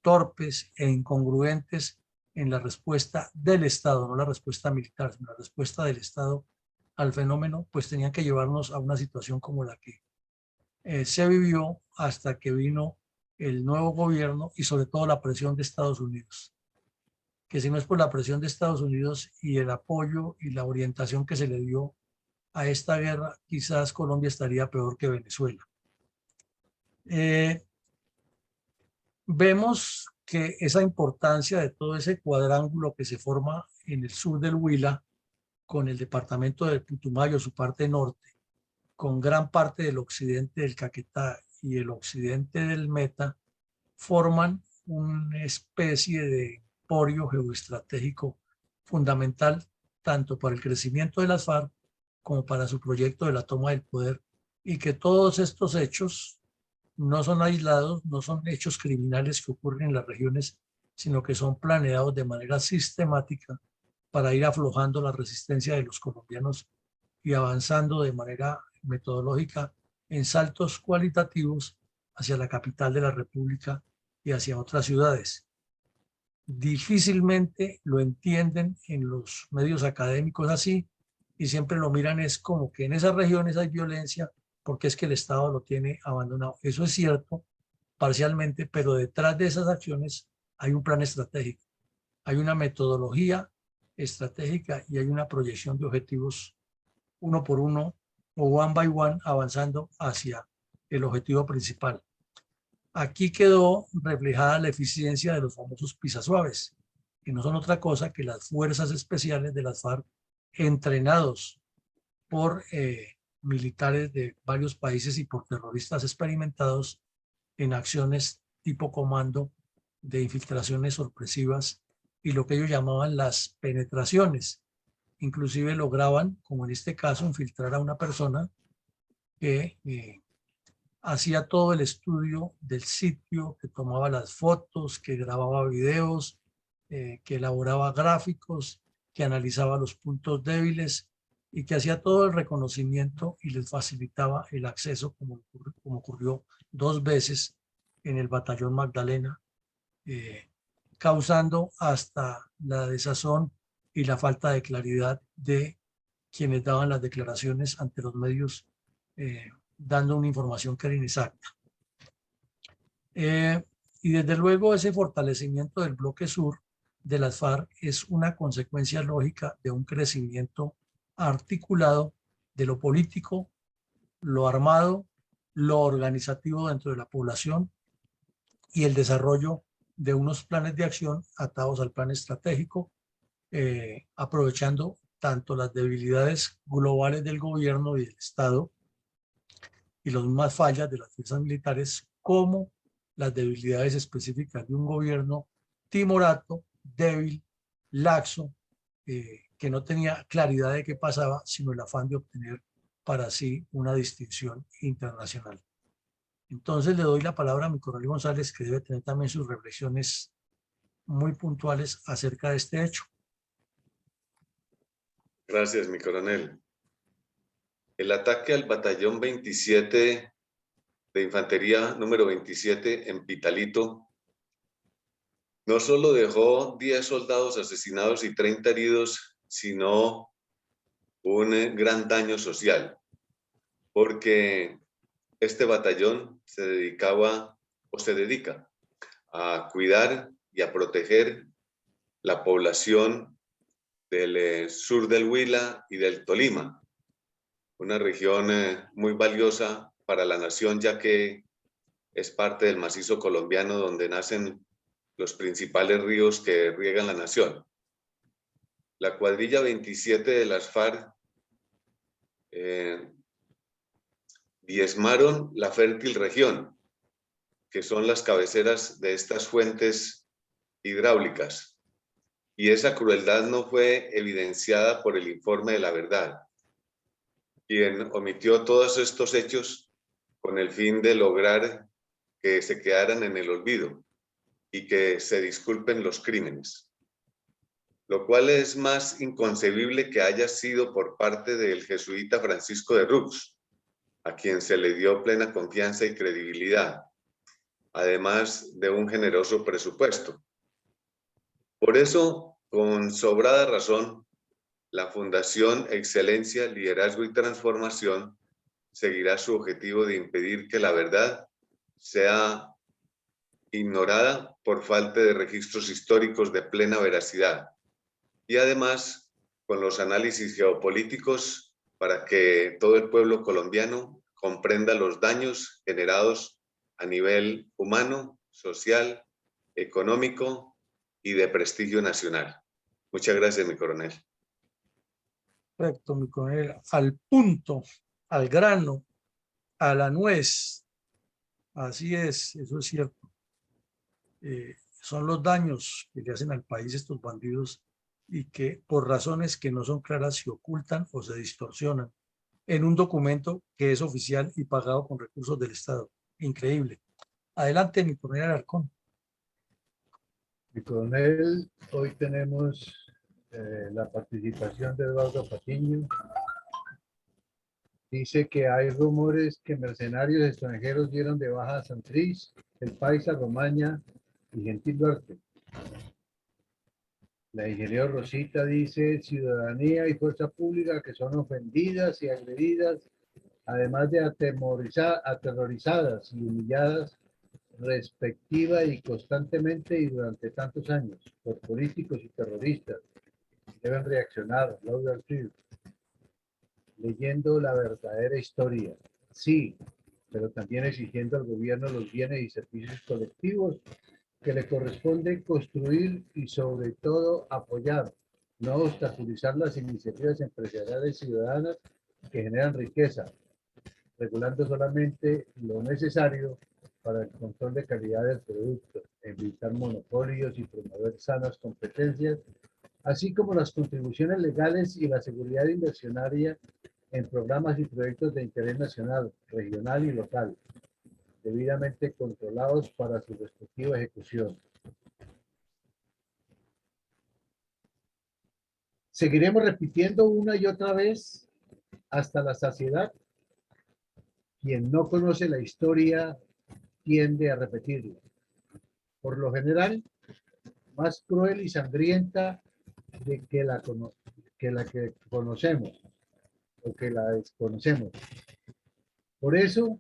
torpes e incongruentes en la respuesta del Estado, no la respuesta militar, sino la respuesta del Estado al fenómeno, pues tenían que llevarnos a una situación como la que se vivió hasta que vino el nuevo gobierno y sobre todo la presión de Estados Unidos, que si no es por la presión de Estados Unidos y el apoyo y la orientación que se le dio a esta guerra, quizás Colombia estaría peor que Venezuela. Vemos que esa importancia de todo ese cuadrángulo que se forma en el sur del Huila, con el departamento del Putumayo, su parte norte, con gran parte del occidente del Caquetá y el occidente del Meta, forman una especie de emporio geoestratégico fundamental tanto para el crecimiento de las FARC como para su proyecto de la toma del poder, y que todos estos hechos no son aislados, no son hechos criminales que ocurren en las regiones, sino que son planeados de manera sistemática para ir aflojando la resistencia de los colombianos y avanzando de manera metodológica en saltos cualitativos hacia la capital de la República y hacia otras ciudades. Difícilmente lo entienden en los medios académicos así, y siempre lo miran es como que en esas regiones hay violencia porque es que el Estado lo tiene abandonado. Eso es cierto parcialmente, pero detrás de esas acciones hay un plan estratégico, hay una metodología estratégica y hay una proyección de objetivos uno por uno o one by one avanzando hacia el objetivo principal. Aquí quedó reflejada la eficiencia de los famosos pisasuaves, que no son otra cosa que las fuerzas especiales de las FARC entrenados por militares de varios países y por terroristas experimentados en acciones tipo comando de infiltraciones sorpresivas y lo que ellos llamaban las penetraciones. Inclusive lograban, como en este caso, infiltrar a una persona que hacía todo el estudio del sitio, que tomaba las fotos, que grababa videos, que elaboraba gráficos, que analizaba los puntos débiles y que hacía todo el reconocimiento y les facilitaba el acceso, como ocurrió 2 veces en el batallón Magdalena, causando hasta la desazón y la falta de claridad de quienes daban las declaraciones ante los medios, dando una información que era inexacta. Y desde luego ese fortalecimiento del bloque sur de las FARC es una consecuencia lógica de un crecimiento articulado de lo político, lo armado, lo organizativo dentro de la población y el desarrollo de unos planes de acción atados al plan estratégico, aprovechando tanto las debilidades globales del gobierno y del Estado y las mismas fallas de las fuerzas militares, como las debilidades específicas de un gobierno timorato, débil, laxo, que no tenía claridad de qué pasaba, sino el afán de obtener para sí una distinción internacional. Entonces le doy la palabra a mi coronel González, que debe tener también sus reflexiones muy puntuales acerca de este hecho. Gracias, mi coronel. El ataque al batallón 27 de infantería número 27 en Pitalito no solo dejó 10 soldados asesinados y 30 heridos, sino un gran daño social, porque este batallón se dedicaba o se dedica a cuidar y a proteger la población del sur del Huila y del Tolima, una región muy valiosa para la nación, ya que es parte del macizo colombiano donde nacen los principales ríos que riegan la nación. La cuadrilla 27 de las FARC diezmaron la fértil región, que son las cabeceras de estas fuentes hidráulicas. Y esa crueldad no fue evidenciada por el informe de la verdad, quien omitió todos estos hechos con el fin de lograr que se quedaran en el olvido y que se disculpen los crímenes. Lo cual es más inconcebible que haya sido por parte del jesuita Francisco de Rux, a quien se le dio plena confianza y credibilidad, además de un generoso presupuesto. Por eso, con sobrada razón, la Fundación Excelencia, Liderazgo y Transformación seguirá su objetivo de impedir que la verdad sea ignorada por falta de registros históricos de plena veracidad, y además con los análisis geopolíticos para que todo el pueblo colombiano comprenda los daños generados a nivel humano, social, económico y de prestigio nacional. Muchas gracias, mi coronel. Perfecto, mi coronel. Al punto, al grano, a la nuez. Así es, eso es cierto. Son los daños que le hacen al país estos bandidos y que por razones que no son claras se ocultan o se distorsionan en un documento que es oficial y pagado con recursos del Estado. Increíble. Adelante, mi coronel Alarcón. Mi coronel, hoy tenemos la participación de Eduardo Patiño. Dice que hay rumores que mercenarios extranjeros dieron de baja a Santrich, El Paisa, Romaña y Gentil Duarte. La ingeniera Rosita dice ciudadanía y fuerza pública que son ofendidas y agredidas, además de aterrorizadas y humilladas respectiva y constantemente y durante tantos años por políticos y terroristas. Deben reaccionar, Laura Trier, leyendo la verdadera historia. Sí, pero también exigiendo al gobierno los bienes y servicios colectivos que le corresponde construir y sobre todo apoyar, no obstaculizar las iniciativas empresariales ciudadanas que generan riqueza, regulando solamente lo necesario para el control de calidad del producto, evitar monopolios y promover sanas competencias, así como las contribuciones legales y la seguridad inversionaria en programas y proyectos de interés nacional, regional y local, debidamente controlados para su respectiva ejecución. Seguiremos repitiendo una y otra vez hasta la saciedad. Quien no conoce la historia tiende a repetirla. Por lo general, más cruel y sangrienta de que la que conocemos o que la desconocemos. Por eso,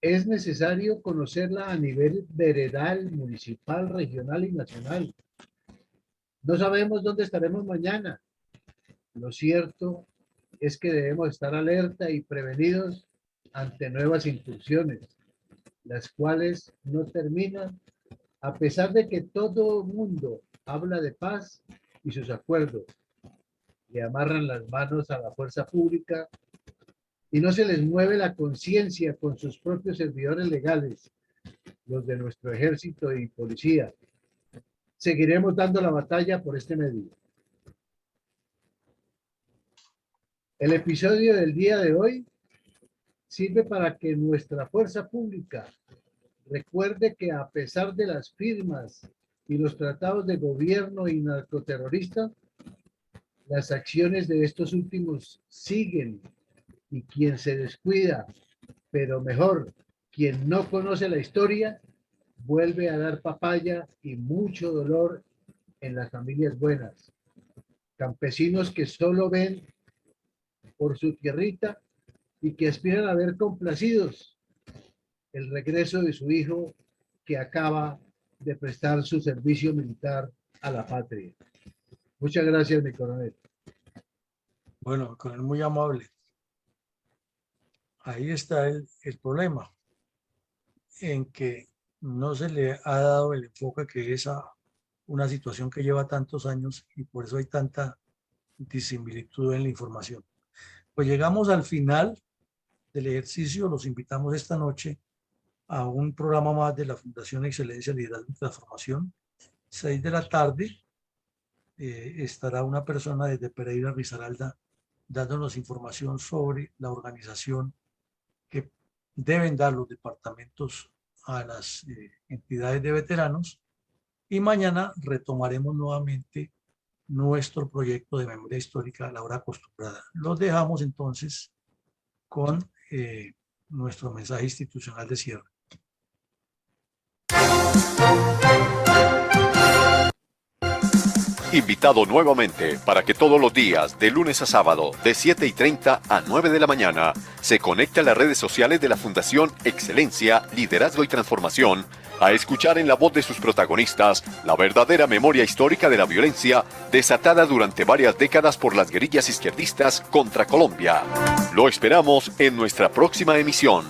es necesario conocerla a nivel veredal, municipal, regional y nacional. No sabemos dónde estaremos mañana. Lo cierto es que debemos estar alerta y prevenidos ante nuevas incursiones, las cuales no terminan, a pesar de que todo el mundo habla de paz y sus acuerdos. Le amarran las manos a la fuerza pública y no se les mueve la conciencia con sus propios servidores legales, los de nuestro ejército y policía. Seguiremos dando la batalla por este medio. El episodio del día de hoy sirve para que nuestra fuerza pública recuerde que a pesar de las firmas y los tratados de gobierno y narcoterrorista, las acciones de estos últimos siguen y quien se descuida, pero mejor, quien no conoce la historia, vuelve a dar papaya y mucho dolor en las familias buenas. Campesinos que solo ven por su tierrita y que aspiran a ver complacidos el regreso de su hijo que acaba de prestar su servicio militar a la patria. Muchas gracias, mi coronel. Bueno, con él muy amable. Ahí está el problema, en que no se le ha dado el enfoque que es a una situación que lleva tantos años y por eso hay tanta disimilitud en la información. Pues llegamos al final del ejercicio, los invitamos esta noche a un programa más de la Fundación Excelencia, Liderazgo y Transformación. 6 de la tarde estará una persona desde Pereira, Risaralda, dándonos información sobre la organización que deben dar los departamentos a las entidades de veteranos. Y mañana retomaremos nuevamente nuestro proyecto de memoria histórica a la hora acostumbrada. Los dejamos entonces con nuestro mensaje institucional de cierre. Invitado nuevamente para que todos los días, de lunes a sábado, de 7:30 a 9 de la mañana, se conecte a las redes sociales de la Fundación Excelencia, Liderazgo y Transformación, a escuchar en la voz de sus protagonistas la verdadera memoria histórica de la violencia desatada durante varias décadas por las guerrillas izquierdistas contra Colombia. Lo esperamos en nuestra próxima emisión.